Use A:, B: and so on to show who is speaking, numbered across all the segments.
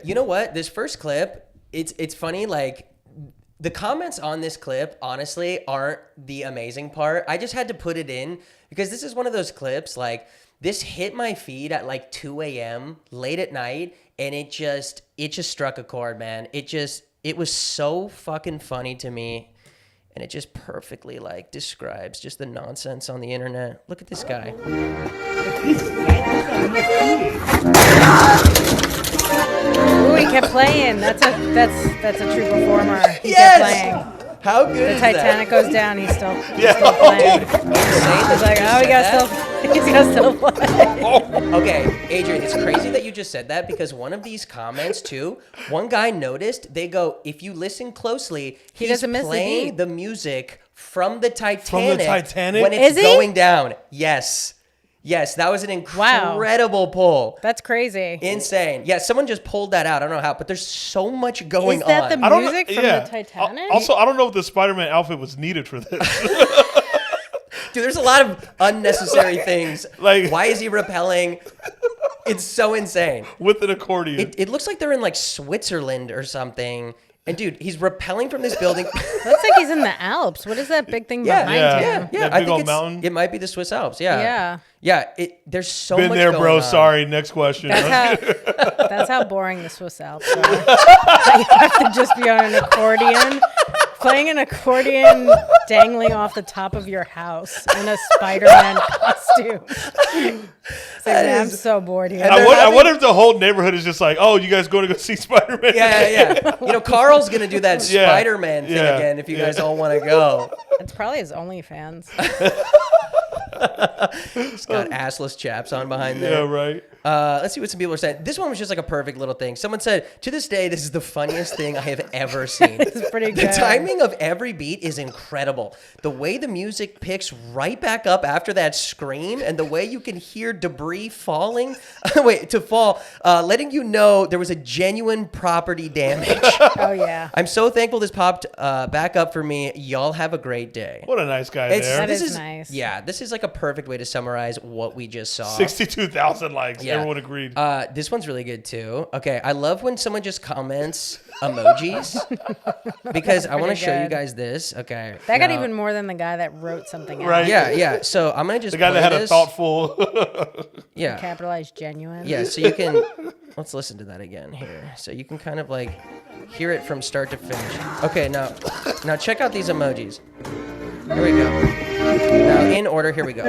A: You know what? This first clip, it's funny. Like, the comments on this clip, honestly, aren't the amazing part. I just had to put it in because this is one of those clips, like, this hit my feed at like 2 a.m. late at night, and it just struck a chord, man. It was so fucking funny to me, and it just perfectly, like, describes just the nonsense on the internet. Look at this guy.
B: Ooh, he kept playing. That's a true performer. He
A: Yes!
B: kept playing.
A: How good is
B: The
A: that?
B: Titanic goes down. He's still playing. He's like, oh, he's got still play.
A: Okay, Adrienne, it's crazy that you just said that because one of these comments too, one guy noticed. They go, if you listen closely, he's
B: doesn't miss the
A: playing
B: beat.
A: the music from the Titanic.
C: From the Titanic?
A: when it's
B: Is he?
A: going down. Yes, that was an incredible pull.
B: That's crazy.
A: Insane. Yeah, someone just pulled that out. I don't know how, but there's so much going
B: Is that
A: on.
B: the
C: I don't
B: music
C: know,
B: from
C: yeah.
B: the Titanic?
C: Also, I don't know if the Spider-Man outfit was needed for this.
A: Dude, there's a lot of unnecessary things.
C: Like-
A: why is he repelling? It's so insane.
C: With an accordion.
A: It looks like they're in like Switzerland or something. And dude, he's rappelling from this building.
B: Looks like he's in the Alps. What is that big thing behind him?
A: Yeah.
C: That
A: I
C: big
A: think
C: old mountain.
A: it might be the Swiss Alps. Yeah. There's so
C: Been
A: much
C: there,
A: going
C: bro.
A: on.
C: Sorry. Next question.
B: That's how boring the Swiss Alps are. You have to just be on an accordion, playing an accordion, dangling off the top of your house in a Spider-Man costume. It's like, man, I'm so bored here.
C: I wonder if the whole neighborhood is just like, oh, you guys going to go see Spider-Man?
A: Yeah. You know, Carl's gonna do that Spider-Man thing again if you guys all want to go.
B: It's probably his OnlyFans.
A: He's got assless chaps on behind there.
C: Yeah, right.
A: Let's see what some people are saying. This one was just like a perfect little thing. Someone said, to this day, this is the funniest thing I have ever seen.
B: It's pretty good.
A: The timing of every beat is incredible. The way the music picks right back up after that scream and the way you can hear debris falling, letting you know there was a genuine property damage.
B: Oh, yeah.
A: I'm so thankful this popped back up for me. Y'all have a great day.
C: What a nice guy there.
B: That
A: This
B: is nice.
A: Yeah, this is like a perfect way to summarize what we just saw.
C: 62,000 likes.
A: Yeah.
C: Everyone agreed.
A: This one's really good too. Okay, I love when someone just comments emojis because I want to show you
B: good.
A: guys this. Okay,
B: That got
A: now-
B: even more than the guy that wrote something out.
C: Right.
A: Yeah. So I'm gonna just
C: the guy that
A: play
C: had a
A: this.
C: thoughtful.
A: Yeah,
B: Capitalized genuine.
A: yeah. So you can let's listen to that again here. So you can kind of like hear it from start to finish. Okay, now check out these emojis. Here we go. Now in order. Here we go.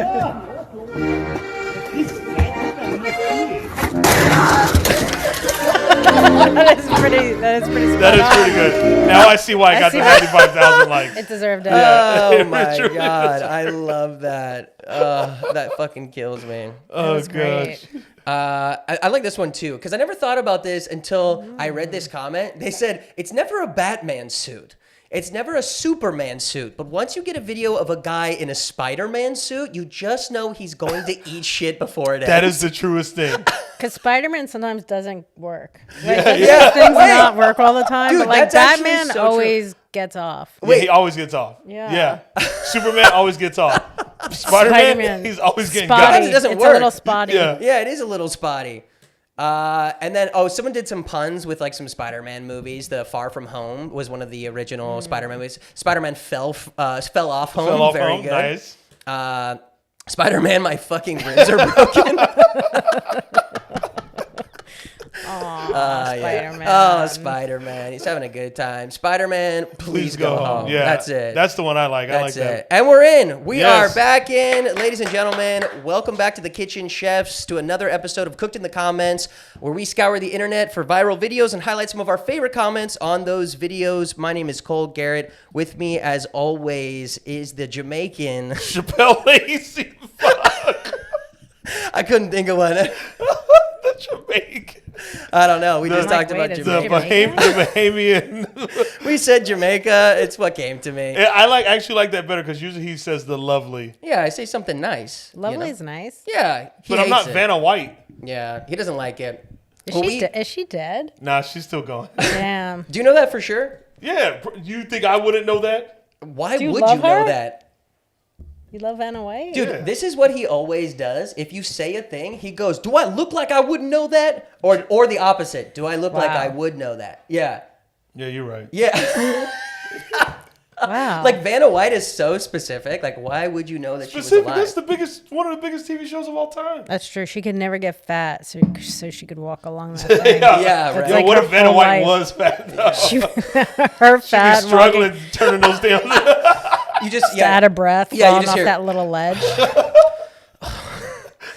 B: That is pretty spot
C: That is
B: on.
C: pretty good. Now I see why I got the 95,000 likes.
B: It deserved it.
A: Oh my
C: It really
A: god, I love that. That fucking kills me.
C: Oh,
B: was great.
C: gosh.
A: I like this one too because I never thought about this until I read this comment. They said it's never a Batman suit. It's never a Superman suit. But once you get a video of a guy in a Spider-Man suit, you just know he's going to eat shit before it
C: That
A: ends.
C: is the truest thing.
B: Because Spider-Man sometimes doesn't work.
A: Yeah.
B: Things
A: Wait.
B: not work all the time.
A: Dude,
B: but like
A: that's actually
B: Batman
A: so true.
B: always gets off.
C: Yeah, he always gets off.
B: Yeah.
C: Superman always gets off. Spider-Man, he's always getting
B: spotty.
C: got.
A: Sometimes it doesn't
B: it's
A: work.
B: a little spotty.
C: Yeah.
A: Yeah, it is a little spotty. And then, someone did some puns with like some Spider-Man movies. The Far From Home was one of the original Spider-Man movies. Spider-Man fell off home.
C: Fell off
A: Very
C: home.
A: good.
C: Nice.
A: Spider-Man, my fucking ribs are broken.
B: Spider-Man.
A: Oh, Spider-Man. He's having a good time. Spider-Man, please go home.
C: Yeah.
A: That's it.
C: That's the one I like. I like
A: That's
C: that.
A: it. And we're in. We
C: Yes.
A: are back in. Ladies and gentlemen, welcome back to the Kitchen Chefs, to another episode of Cooked in the Comments, where we scour the internet for viral videos and highlight some of our favorite comments on those videos. My name is Cole Garrett. With me, as always, is the Jamaican.
C: Chappelle Lacey. Fuck.
A: I couldn't think of one.
C: The Jamaican.
A: I don't know. We just
B: Like,
A: talked about
B: wait, is
C: The
B: it
A: Jamaica.
C: Bahamian.
A: We said Jamaica. It's what came to me.
C: I actually like that better because usually he says the lovely.
A: Yeah, I say something nice. you know?
B: Lovely's nice.
A: Yeah. He
C: But I'm not
A: hates it.
C: Vanna White.
A: Yeah, he doesn't like it.
B: Is,
A: Well,
B: is she dead?
C: Nah, she's still going.
B: Damn.
A: Do you know that for sure?
C: Yeah, you think I wouldn't know that?
A: Why
B: Do you
A: would
B: love
A: you know
B: her?
A: that?
B: You love Vanna White?
A: Dude, this is what he always does. If you say a thing, he goes, "Do I look like I wouldn't know that?" Or the opposite. "Do I look like I would know that?" Yeah.
C: Yeah, you're right.
A: Yeah.
B: Wow.
A: Like Vanna White is so specific. Like, why would you know that she was alive?
C: That's one of the biggest TV shows of all time.
B: That's true. She could never get fat, so she could walk along that thing.
A: Yeah, right.
C: Yo,
B: like
C: what
B: her
C: if Vanna
B: whole
C: White
B: life.
C: was fat though?
B: Her fat,
C: She'd be struggling turning those damn.
A: You just
B: out of breath,
A: Yeah, you
B: falling
A: just
B: off
A: hear-
B: that little ledge.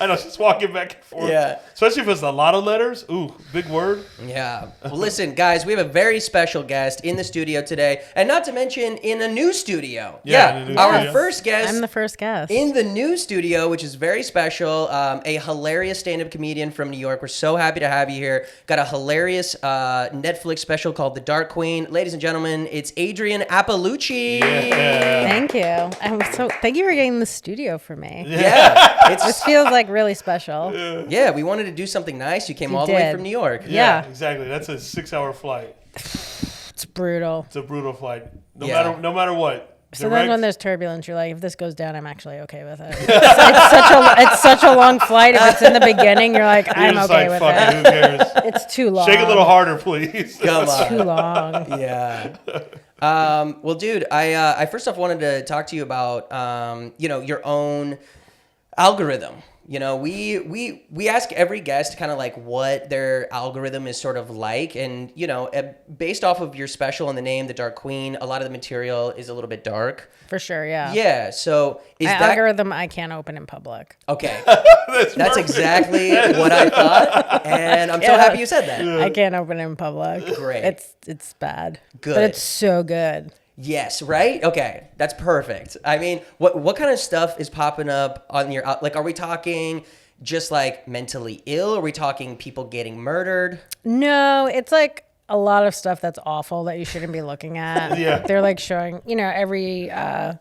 C: I know, she's walking back and forth.
A: Yeah.
C: Especially if it's a lot of letters. Ooh, big word.
A: Yeah. Well, listen, guys, we have a very special guest in the studio today, and not to mention in a new studio.
C: Yeah, in a new
A: our
C: studio.
A: first guest
B: I'm the first guest.
A: in the new studio, which is very special. A hilarious stand-up comedian from New York. We're so happy to have you here. Got a hilarious Netflix special called The Dark Queen. Ladies and gentlemen, it's Adrienne Iapalucci.
C: Yeah.
B: Thank you. Thank you for getting the studio for me.
A: Yeah.
B: This feels like really special.
A: Yeah, we wanted to do something nice. You came
B: You
A: all the way
B: did.
A: from New York.
B: Yeah.
C: Exactly. That's a 6-hour flight.
B: It's brutal.
C: It's a brutal flight. No
A: Yeah.
C: matter what.
B: So then when there's turbulence, you're like, if this goes down, I'm actually okay with it. It's such a long flight. If it's in the beginning, you're like, I'm okay with
C: fuck
B: it.
C: Who cares?
B: It's too long.
C: Shake a little harder, please.
A: Come on.
B: Too long.
A: Yeah. Well, dude, I first off wanted to talk to you about, your own algorithm. You know, we ask every guest kind of like what their algorithm is sort of like. And, based off of your special and the name, The Dark Queen, a lot of the material is a little bit dark.
B: For sure, yeah.
A: Yeah. So is
B: My
A: that...
B: algorithm I can't open in public.
A: Okay.
C: That's
A: That's
C: perfect.
A: exactly what I thought. And I'm so happy you said that.
B: I can't open it in public.
A: Great.
B: It's bad.
A: Good.
B: But it's so good.
A: Yes, right? Okay, that's perfect. I mean, what kind of stuff is popping up on your, like, are we talking just like mentally ill? Are we talking people getting murdered?
B: No, it's like a lot of stuff that's awful that you shouldn't be looking at.
C: Yeah.
B: They're like showing, a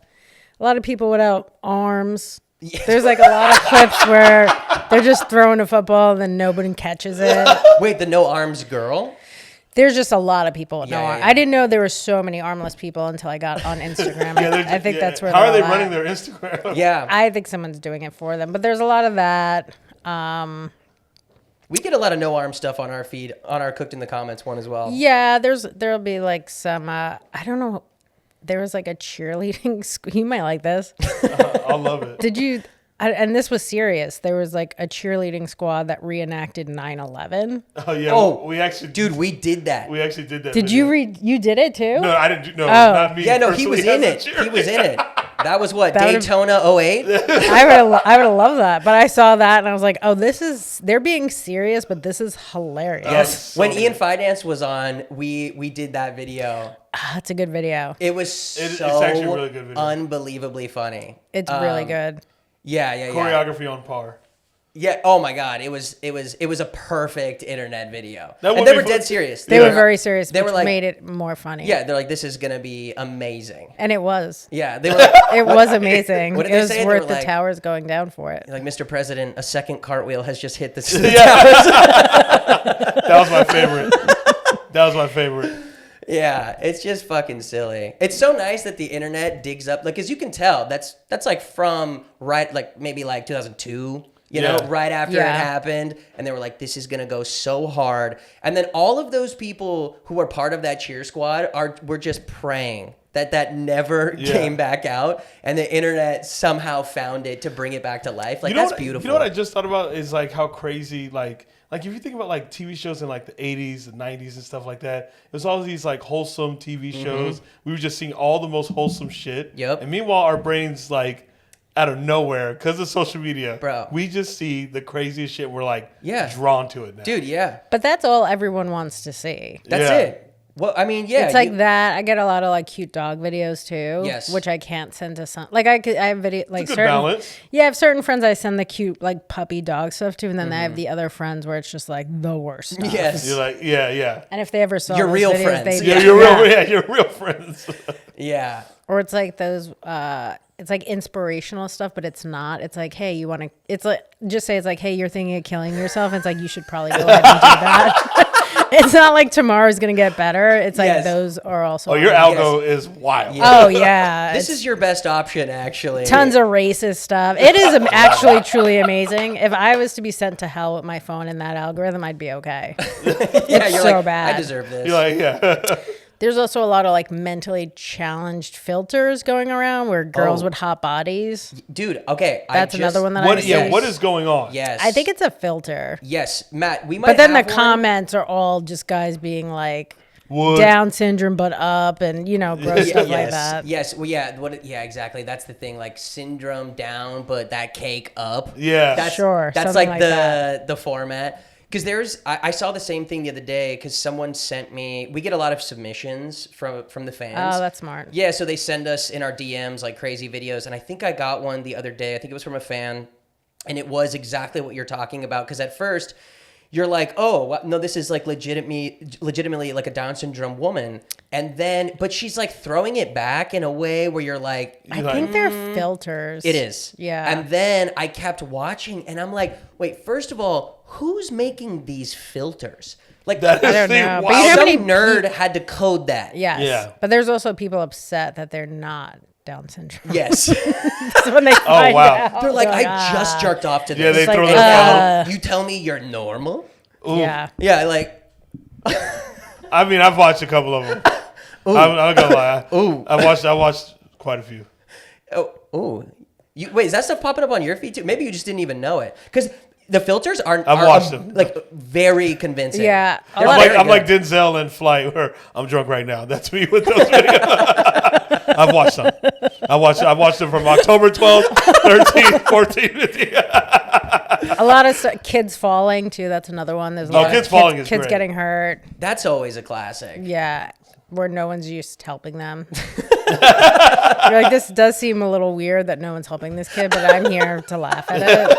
B: lot of people without arms. There's like a lot of clips where they're just throwing a football and then nobody catches it.
A: Wait, the no arms girl?
B: There's just a lot of people with no
A: Yeah,
B: arms.
A: yeah.
B: I didn't know there were so many armless people until I got on Instagram. I think that's where
C: How
B: they're
C: are they
B: all
C: running
B: at.
C: their Instagram?
A: Yeah.
B: I think someone's doing it for them, but there's a lot of that.
A: We get a lot of no arm stuff on our feed, on our Cooked in the Comments one as well.
B: Yeah, there'll be like some. I don't know. There was like a cheerleading. You might like this.
C: I love it.
B: Did you? And this was serious. There was like a cheerleading squad that reenacted 9/11.
C: Oh yeah.
A: Oh,
C: we actually,
A: Dude, we did that.
C: we actually did that.
B: Did
C: video.
B: you read? You did it too?
C: No, I didn't. No,
B: Oh.
C: not me.
A: Yeah, no, he was
C: personally
A: in
C: as a
A: it. He was in it. That was what,
B: That would've-
A: Daytona 08?
B: I would have loved that, but I saw that and I was like, oh, they're being serious, but this is hilarious.
A: Yes.
C: so
A: When
C: good.
A: Ian Fidance was on, we did that video.
B: That's a good video.
A: It was
C: It's
A: so
C: actually a really good video.
A: unbelievably funny.
B: It's really good.
A: Yeah.
C: Choreography on par.
A: Yeah. Oh my God. It was a perfect internet video.
C: That
A: And
C: would
A: they
C: be
A: were
C: fun.
A: dead serious.
B: They
C: Yeah.
B: were very serious,
A: They
B: which
A: were like-
B: made it more funny.
A: Yeah. They're like, this is gonna be amazing.
B: And it was.
A: Yeah. They were like,
B: It was amazing.
A: What did
B: It
A: they
B: was
A: say? They
B: worth
A: were
B: the
A: like-
B: towers going down for it.
A: like, Mr. President, a second cartwheel has just hit the
C: Yeah. That was my favorite. That was my favorite.
A: Yeah, it's just fucking silly. It's so nice that the internet digs up, like, because you can tell that's like from maybe 2002,
C: Yeah.
A: right after it
B: Yeah.
A: happened, and they were like, this is gonna go so hard, and then all of those people who were part of that cheer squad were just praying that never
C: Yeah.
A: came back out, and the internet somehow found it to bring it back to life. Like, that's beautiful.
C: You know what I just thought about is like how crazy like if you think about like TV shows in like the 80s and 90s and stuff like that, it was all these like wholesome TV shows. We were just seeing all the most wholesome shit.
A: Yep.
C: And meanwhile, our brains like out of nowhere because of social media,
A: Bro.
C: we just see the craziest shit. We're like
A: Yeah.
C: drawn to it now.
A: Dude, yeah,
B: But that's all everyone wants to see.
A: that's
C: Yeah.
A: it. Well, I mean, yeah,
B: It's like that. I get a lot of like cute dog videos too.
A: Yes.
B: Which I can't send to some. Like I have video like
C: It's a good
B: certain.
C: balance.
B: Yeah, I have certain friends I send the cute like puppy dog stuff to, and then I
A: Mm-hmm.
B: have the other friends where it's just like the worst stuff.
A: Yes.
C: You're like, yeah.
B: And if they ever saw
A: Your
B: those
A: real
B: videos,
A: friends.
B: they'd-
C: Yeah, you're real friends.
A: Yeah.
B: Or it's like those. It's like inspirational stuff, but it's not. It's like, hey, you want to? It's like just say it's like, hey, you're thinking of killing yourself. And it's like you should probably go ahead and do that. It's not like tomorrow's gonna get better. It's like
A: Yes.
B: those are also.
C: Oh, your
B: on.
C: algo is wild.
B: Oh yeah.
A: This is your best option, actually.
B: Tons of racist stuff. It is actually truly amazing. If I was to be sent to hell with my phone in that algorithm, I'd be okay.
A: Yeah, you're
B: so
A: like,
B: bad.
A: I deserve this.
C: You're like, yeah.
B: There's also a lot of like mentally challenged filters going around where girls
A: Oh.
B: with hot bodies.
A: Dude, okay.
B: That's another one that I
C: What?
B: see.
C: Yeah. What is going on?
A: Yes.
B: I think it's a filter.
A: Yes, Matt, we might
B: But then the
A: have one.
B: comments are all just guys being like
C: Would-
B: Down syndrome but up and gross stuff like
A: Yes,
B: that.
A: yes, well, yeah, yeah, exactly. That's the thing, like syndrome down, but that cake up.
C: Yeah.
A: That's
B: Sure,
A: That's
B: something
A: like
B: like
A: the
B: that.
A: format. Because I saw the same thing the other day. Because someone sent me. We get a lot of submissions from the fans.
B: Oh, that's smart.
A: Yeah, so they send us in our DMs like crazy videos, and I think I got one the other day. I think it was from a fan, and it was exactly what you're talking about. Because at first, you're like, oh, no, this is like legitimately like a Down syndrome woman, and then, but she's like throwing it back in a way where you're like,
B: I think they're filters.
A: it is.
B: Yeah.
A: And then I kept watching, and I'm like, wait, first of all, who's making these filters? Like,
C: That is
B: I don't
C: the
B: know, but
C: wild-
B: you know how
A: some
B: many
A: nerd had to code that.
B: Yes.
C: Yeah.
B: But there's also people upset that they're not Down syndrome.
A: Yes.
B: So when they find
C: wow.
B: out,
A: They're like,
B: they're
A: I just jerked off to this.
C: Yeah, they
B: like,
C: throw
A: And
C: their
A: now
C: phone.
A: you tell me you're normal?
B: Yeah.
A: Yeah, like,
C: I mean, I've watched a couple of them. I'm not gonna lie.
A: Ooh.
C: I watched quite a few.
A: oh. Wait, is that stuff popping up on your feed too? Maybe you just didn't even know it. Because the filters are
C: watched them.
A: like very convincing.
B: Yeah. A
A: They're
B: lot
A: very
C: I'm like
A: good.
C: Denzel in Flight, where I'm drunk right now. That's me with those videos. I've watched them. I watched them from October 12th, 13th, 14th, 15th.
B: A lot of kids falling too. That's another one. There's a lot
C: Kids
B: of
C: Falling is
B: kids
C: great.
B: getting hurt.
A: That's always a classic.
B: Yeah. Where no one's used to helping them. You're like, this does seem a little weird that no one's helping this kid, but I'm here to laugh at it.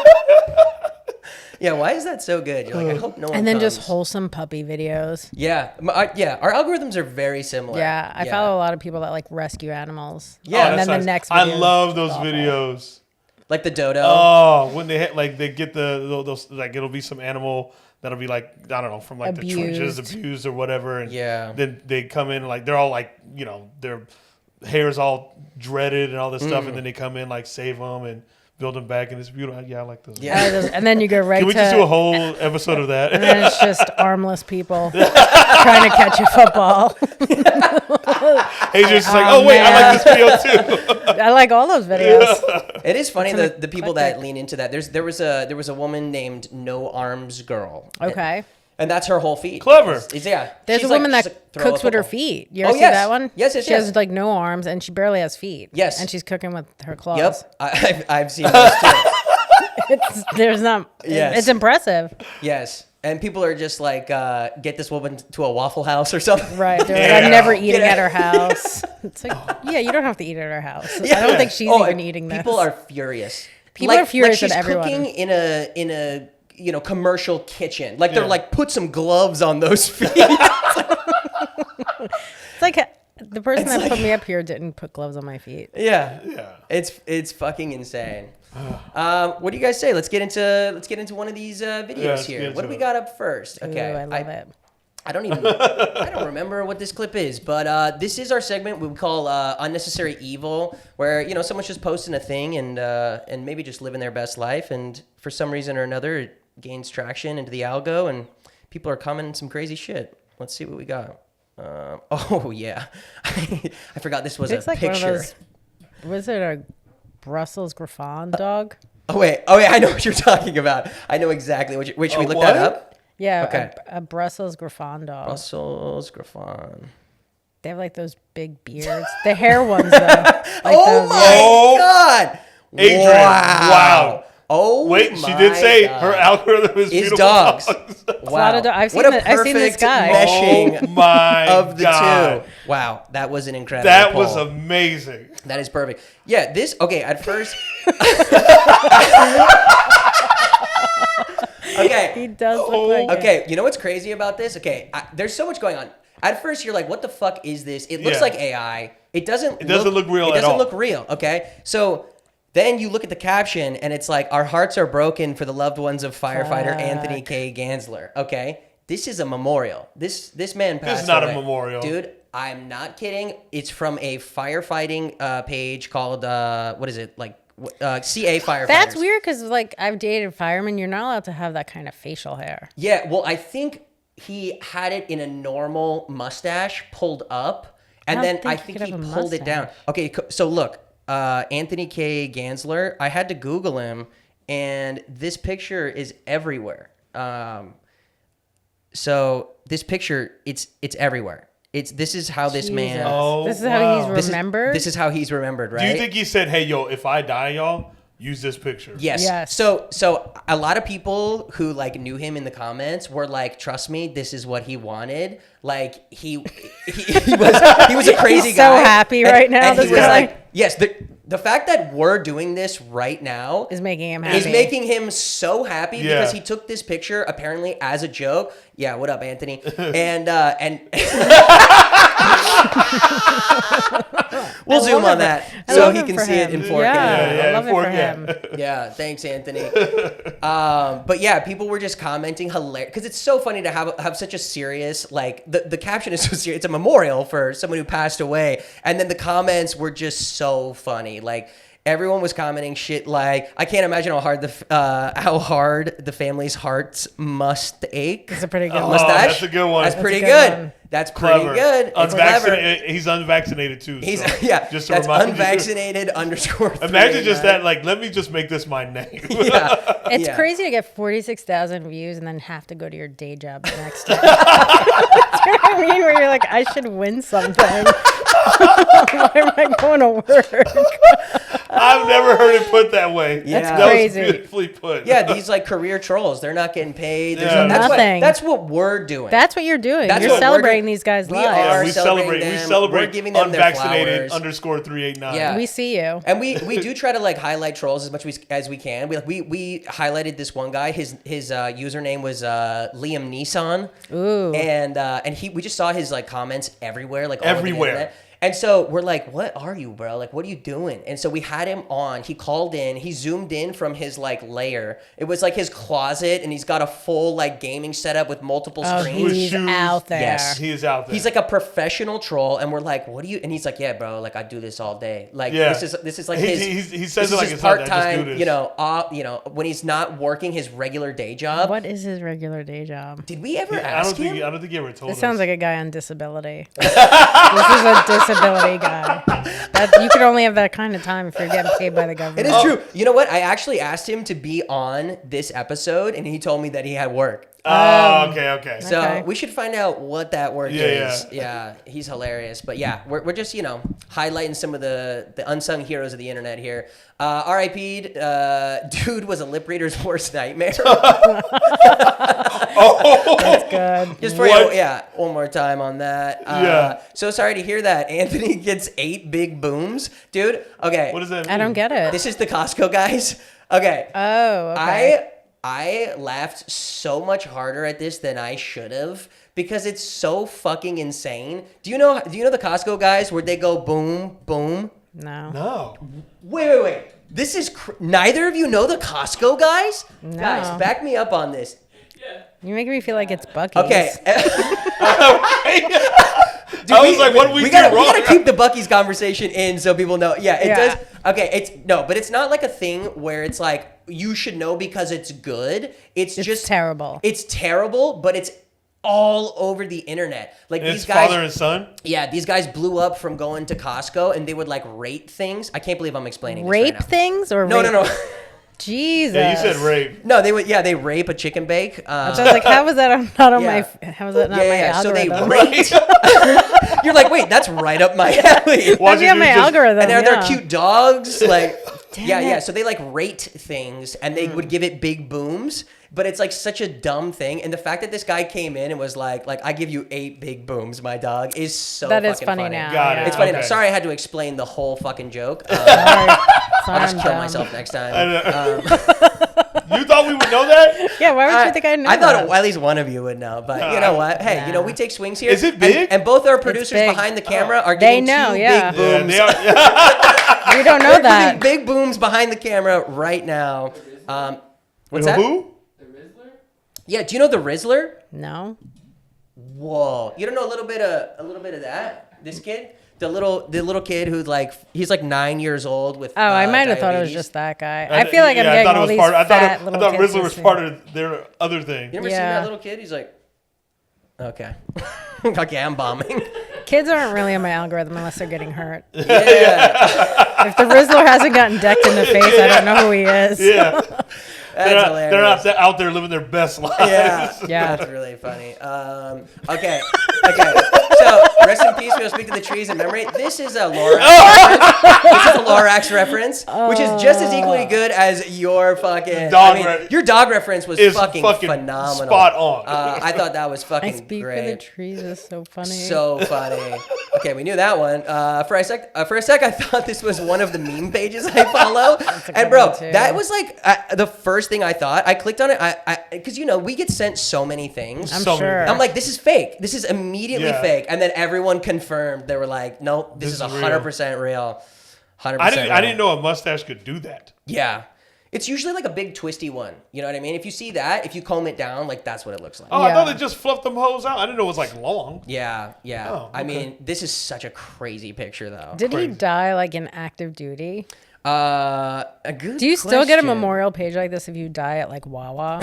A: Yeah, why is that so good? You're like, I hope no one
B: And then
A: comes.
B: just wholesome puppy videos.
A: Yeah, our algorithms are very similar.
B: Yeah. I follow a lot of people that like rescue animals.
A: Yeah,
B: And
C: that's
B: then
C: nice.
B: the next
C: I
B: video
C: love those
B: is awful.
C: videos.
A: Like the dodo.
C: Oh, when they they get those like it'll be some animal that'll be like I don't know from like the trenches
B: Abused.
C: abused or whatever, and
A: Yeah.
C: then they come in like they're all like their hair's all dreaded and all this stuff, and then they come in like save them and build them back, and it's beautiful. Yeah, I like those.
A: Yeah.
B: And then you go right
C: Can we
B: to,
C: just do a whole episode of
B: and
C: that?
B: then it's just armless people trying to catch a football.
C: Adrienne's just like,
B: Oh,
C: oh wait, I
B: man.
C: like this video too.
B: I like all those videos.
A: It is funny
B: It's
A: the people that
B: eclectic.
A: lean into that. There was a woman named No Arms Girl.
B: Okay.
A: And that's her whole feed.
C: Clever.
A: Yeah.
B: There's
A: She's
B: a woman
A: she's
B: that
A: throw a
B: cooks with her
A: football.
B: feet. You ever see
A: yes.
B: that one?
A: Yes,
B: She
A: yes.
B: has like no arms and she barely has feet.
A: Yes.
B: And she's cooking with her claws.
A: Yep. I've seen those too.
B: There's not.
A: Yes.
B: It's impressive.
A: Yes. And people are just like, get this woman to a Waffle House or something.
B: Right. They're
C: Yeah.
B: like, I'm never eating
A: Yeah.
B: at her house. It's like, yeah, you don't have to eat at her house. I don't think she's even eating this.
A: People are furious.
B: People are furious
A: like
B: at
A: she's
B: everyone.
A: cooking in a commercial kitchen. Like they're like, put some gloves on those feet.
B: It's like the person that put me up here didn't put gloves on my feet.
A: Yeah.
C: Yeah.
A: It's fucking insane. What do you guys say? Let's get into one of these videos
C: let's get
A: here.
C: into
A: What do we
C: it.
A: got up first? Okay.
B: Ooh, I love it.
A: I don't remember what this clip is, but this is our segment we call Unnecessary Evil, where someone's just posting a thing and maybe just living their best life, and for some reason or another it gains traction into the algo and people are commenting some crazy shit. Let's see what we got. Oh yeah, I forgot this was
B: It's
A: a
B: like one of
A: picture.
B: those. Was it a Brussels Griffon dog?
A: Oh wait, I know what you're talking about. I know exactly what. Should we look that
C: what?
A: up?
B: Yeah,
A: Okay.
B: a Brussels Griffon dog.
A: Brussels Griffon.
B: They have like those big beards. The hair ones though. Like
A: Oh
B: those,
A: my
C: Oh,
A: god!
C: Adrienne, wow.
A: Oh,
C: Wait, she
A: my
C: did say
A: God.
C: her algorithm is beautiful
A: dogs.
C: dogs.
A: Wow.
B: lot of I've
A: What
B: seen
A: a
B: I've seen this
A: perfect
B: guy.
A: meshing
C: Oh my
A: of the
C: God.
A: two. Wow, that was an incredible
C: That
A: poll.
C: was amazing.
A: That is perfect. Yeah, this at first. Okay.
B: He does look like it.
A: Okay, you know what's crazy about this? Okay, there's so much going on. At first, you're like, "What the fuck is this?" It looks
C: Yeah.
A: like AI. It doesn't
C: look real
A: It
C: at
A: doesn't
C: all.
A: look real. Okay, so then you look at the caption, and it's like, "Our hearts are broken for the loved ones of firefighter Anthony K. Gansler." Okay, this is a memorial. This man passed away.
C: This is not a memorial.
A: Dude, I'm not kidding. It's from a firefighting page called, what is it? Like, CA Firefighters.
B: That's weird because, like, I've dated firemen. You're not allowed to have that kind of facial hair.
A: Yeah, well, I think he had it in a normal mustache pulled up, and then I think he pulled it down. Okay, so look, Anthony K. Gansler, I had to Google him, and this picture is everywhere. So this picture, it's everywhere. This is how this man.
B: Oh, this is how he's remembered.
A: This is how he's remembered, right?
C: Do you think he said, "Hey, yo, if I die, y'all use this picture"?
A: Yes. So a lot of people who like knew him in the comments were like, "Trust me, this is what he wanted." Like he was a crazy
B: he's
A: guy.
B: So happy right now.
A: And he was like, yes. The fact that we're doing this right now
B: is making him happy.
A: Is making him so happy because he took this picture apparently as a joke. Yeah, what up, Anthony? And we'll zoom on that so he can see it in 4K.
B: Yeah, I love it for him.
A: Yeah, thanks, Anthony. But yeah, people were just commenting hilarious because it's so funny to have such a serious, like the caption is so serious. It's a memorial for someone who passed away, and then the comments were just so funny. Like everyone was commenting shit like, I can't imagine how hard the family's hearts must ache.
B: That's a pretty good
A: mustache.
C: That's a good one.
A: That's pretty good. That's pretty good. It's clever.
C: He's unvaccinated too.
A: He's
C: so
A: just that's unvaccinated _
C: Imagine just that. Like, let me just make this my name.
B: It's crazy to get 46,000 views and then have to go to your day job the next day. That's what I mean. Where you're like, I should win something. Why am I going to work?
C: I've never heard it put that way.
A: Yeah.
B: That's crazy.
C: That was beautifully put.
A: Yeah, these like career trolls, they're not getting paid.
B: Nothing.
A: That's what we're doing.
B: That's what you're doing.
A: That's
B: you're celebrating these guys' lives.
C: Yeah, we celebrate
A: we're giving them
C: unvaccinated
A: their flowers.
C: _389.
A: Yeah.
B: We see you.
A: And we do try to like highlight trolls as much as we can. We highlighted this one guy. His username was Liam Neeson.
B: Ooh.
A: And we just saw his like comments everywhere, like all over the
C: everywhere.
A: internet. And so we're like, what are you, bro? Like, what are you doing? And so we had him on. He called in. He zoomed in from his, like, lair. It was, like, his closet, and he's got a full, like, gaming setup with multiple screens.
B: He's out there.
A: Yes.
C: He is out there.
A: He's, like, a professional troll, and we're like, what do you... And he's like, yeah, bro, like, I do this all day. Like, this is like, his...
C: He says it like it's part-time,
A: you know, when he's not working his regular day job.
B: What is his regular day job?
A: Did we ever ask him?
C: I don't think he ever told us.
B: It sounds like a guy on disability. This is a disability guy. You could only have that kind of time if you're getting paid by the government.
A: It is true. You know what? I actually asked him to be on this episode, and he told me that he had work.
C: Oh, okay.
A: So we should find out what that work is. Yeah, he's hilarious. But yeah, we're just, highlighting some of the unsung heroes of the internet here. RIP'd, dude was a lip reader's worst nightmare.
B: That's good.
A: Just for you, one more time on that. So sorry to hear that. Anthony gets 8 big booms. Dude, okay.
C: What does that mean?
B: I don't get it.
A: This is the Costco guys. Okay.
B: Oh, okay.
A: I laughed so much harder at this than I should have because it's so fucking insane. Do you know the Costco guys where they go boom, boom?
B: No.
A: Wait. This is neither of you know the Costco guys?
B: No.
A: Guys, back me up on this.
B: You're making me feel like it's Buc-ee's.
A: Okay.
C: Dude, I was like, what did we do wrong?
A: We gotta keep the Buc-ee's conversation in so people know. Yeah, it does. Okay, but it's not like a thing where it's like you should know because it's good. It's just
B: terrible.
A: It's terrible, but it's all over the internet. Like
C: and
A: these guys,
C: father and son.
A: Yeah, these guys blew up from going to Costco, and they would like rate things. I can't believe I'm explaining
B: rape
A: this right now.
B: things or
A: no.
B: Jesus.
C: Yeah, you said rape.
A: No, they would. Yeah, they rape a chicken bake.
B: So I was like, how was that not on my? How was that not my algorithm?
A: So they rate. You're like, wait, that's right up my alley.
B: That'd be on my algorithm.
A: And they're cute dogs. Like,
B: Damn it.
A: So they like rate things, and they would give it big booms. But it's like such a dumb thing, and the fact that this guy came in and was like I give you 8 big booms, my dog, is so
B: that
A: fucking
B: is funny now.
C: Got it.
A: It's funny now. Sorry, I had to explain the whole fucking joke.
B: Sorry,
A: I'll just kill myself next time.
C: You thought we would know that?
B: Yeah, why would you think I know?
A: I thought at least one of you would know, but you know what? Hey, we take swings here.
C: Is it big?
A: And both our producers behind the camera are
B: They
A: getting
B: know,
A: 2
B: yeah.
A: big booms.
B: We don't know
A: They're
B: that.
A: putting big booms behind the camera right now. What's that?
C: Who?
A: Yeah, do you know the Rizzler?
B: No.
A: Whoa, you don't know a little bit of that? This kid, the little kid who's like he's like 9 years old with.
B: Oh, I might have thought it was
A: diabetes.
B: just that guy. I feel like I'm getting all these fat little kids.
C: I thought Rizzler was part of their other thing.
A: You never seen that little kid? He's like, okay, okay, I'm bombing.
B: Kids aren't really on my algorithm unless they're getting hurt.
A: Yeah,
B: If the Rizzler hasn't gotten decked in the face, I don't know who he is.
C: Yeah.
A: That's
C: they're
A: hilarious.
C: not out there living their best lives.
B: Yeah.
A: That's really funny. Okay. So rest in peace. We'll speak to the trees in memory. This is a Lorax reference. This is a Lorax reference, which is just as equally good as your fucking your dog reference was fucking phenomenal.
C: Spot on.
A: I thought that was fucking
B: I speak
A: great.
B: for the trees is so funny.
A: So funny. Okay, we knew that one. For a sec, I thought this was one of the meme pages I follow. And bro, that was like the first thing I thought. I clicked on it. Because we get sent so many things.
B: I'm sure.
A: I'm like, this is fake. This is immediately fake. And then everyone confirmed. They were like, nope, this is 100% real. 100%
C: I
A: real.
C: didn't know a mustache could do that.
A: Yeah. It's usually like a big twisty one. You know what I mean? If you see that, if you comb it down, like that's what it looks like.
C: Oh, I thought they just fluffed them hoes out. I didn't know it was like long.
A: Yeah.
C: Oh, okay.
A: I mean, this is such a crazy picture though.
B: Did he die like in active duty?
A: A good
B: Do you still get a
A: question.
B: memorial page like this if you die at like Wawa?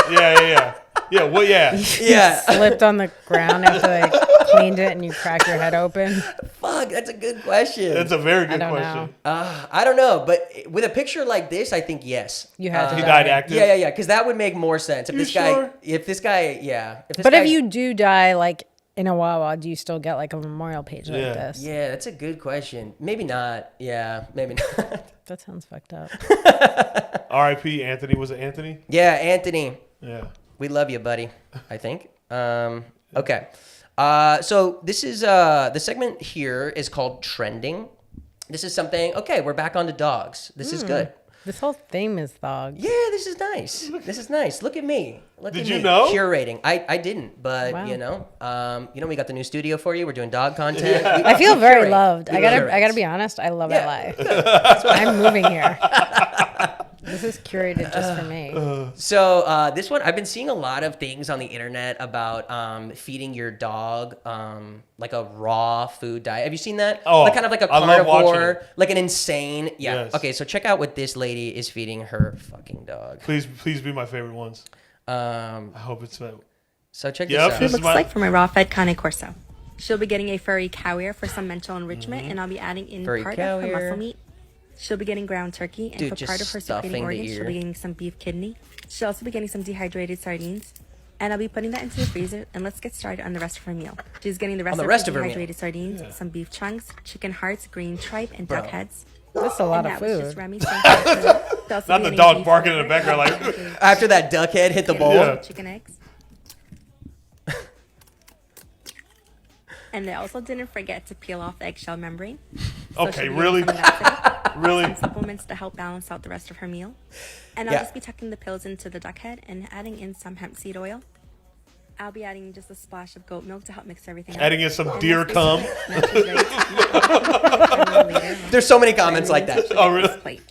C: Yeah. Yeah, well, yeah.
A: Yeah.
B: Slipped on the ground after they cleaned it and you cracked your head open?
A: Fuck, that's a good question.
C: That's a very good
B: don't
C: question.
A: I don't know, but with a picture like this, I think yes.
B: You had to
C: He
B: die.
C: died active?
A: Yeah, because that would make more sense. If
C: You
A: this guy,
C: sure?
B: But if you do die like in a Wawa, do you still get like a memorial page like this?
A: Yeah, that's a good question. Maybe not. Yeah, maybe not.
B: That sounds fucked up.
C: R.I.P. Anthony. Was it Anthony?
A: Yeah, Anthony.
C: Yeah.
A: We love you, buddy. I think. Okay. So this is the segment here is called trending. This is something. Okay, we're back onto dogs. This is good.
B: This whole theme is dogs.
A: Yeah, this is nice. This is nice. Look at me.
C: Did you know?
A: Curating. I didn't, but
B: Wow.
A: we got the new studio for you. We're doing dog content.
B: I feel very
A: curate.
B: loved. I gotta
A: Curate.
B: be honest. I love
A: Yeah.
B: LA. I'm moving here. This is curated just for me.
A: So this one, I've been seeing a lot of things on the internet about feeding your dog like a raw food diet. Have you seen that?
C: Oh,
A: like kind of like a
C: I love watching
A: carnivore,
C: it.
A: like an insane. Yeah.
C: Yes.
A: Okay, so check out what this lady is feeding her fucking dog.
C: Please be my favorite ones. I hope it's that.
A: So check
C: Yep.
A: this out.
C: This
D: Looks
C: is my-
D: like for my raw fed Cane Corso. She'll be getting a furry cow ear for some mental enrichment, and I'll be adding in
A: Furry
D: part
A: cow
D: of her
A: ear.
D: muscle meat. She'll be getting ground turkey, and
A: Dude,
D: for
A: just
D: part of her
A: stuffing
D: secreting
A: the
D: organs, she'll
A: ear.
D: be getting some beef kidney. She'll also be getting some dehydrated sardines, and I'll be putting that into the freezer. And let's get started on the rest of her meal. She's getting the rest of her
A: meal.
D: dehydrated sardines, some beef chunks, chicken hearts, green tripe, and duck heads.
B: That's a lot of
D: And that was just
B: food.
D: Remy. Not
C: Not the dog barking in the background like.
A: After that duck head hit the bowl.
C: Yeah.
D: Chicken eggs. And they also didn't forget to peel off the eggshell membrane. So
C: Okay,
D: she'll be
C: really?
D: getting some of that today.
C: Really?
D: Some supplements to help balance out the rest of her meal. And I'll
A: Yeah.
D: just be tucking the pills into the duck head and adding in some hemp seed oil. I'll be adding just a splash of goat milk to help mix everything up.
C: Adding in some
D: And
C: deer
D: that's
C: cum.
D: basically it. Now she's ready to eat. Later,
A: There's so many comments like that.
C: Oh, really?
D: plate.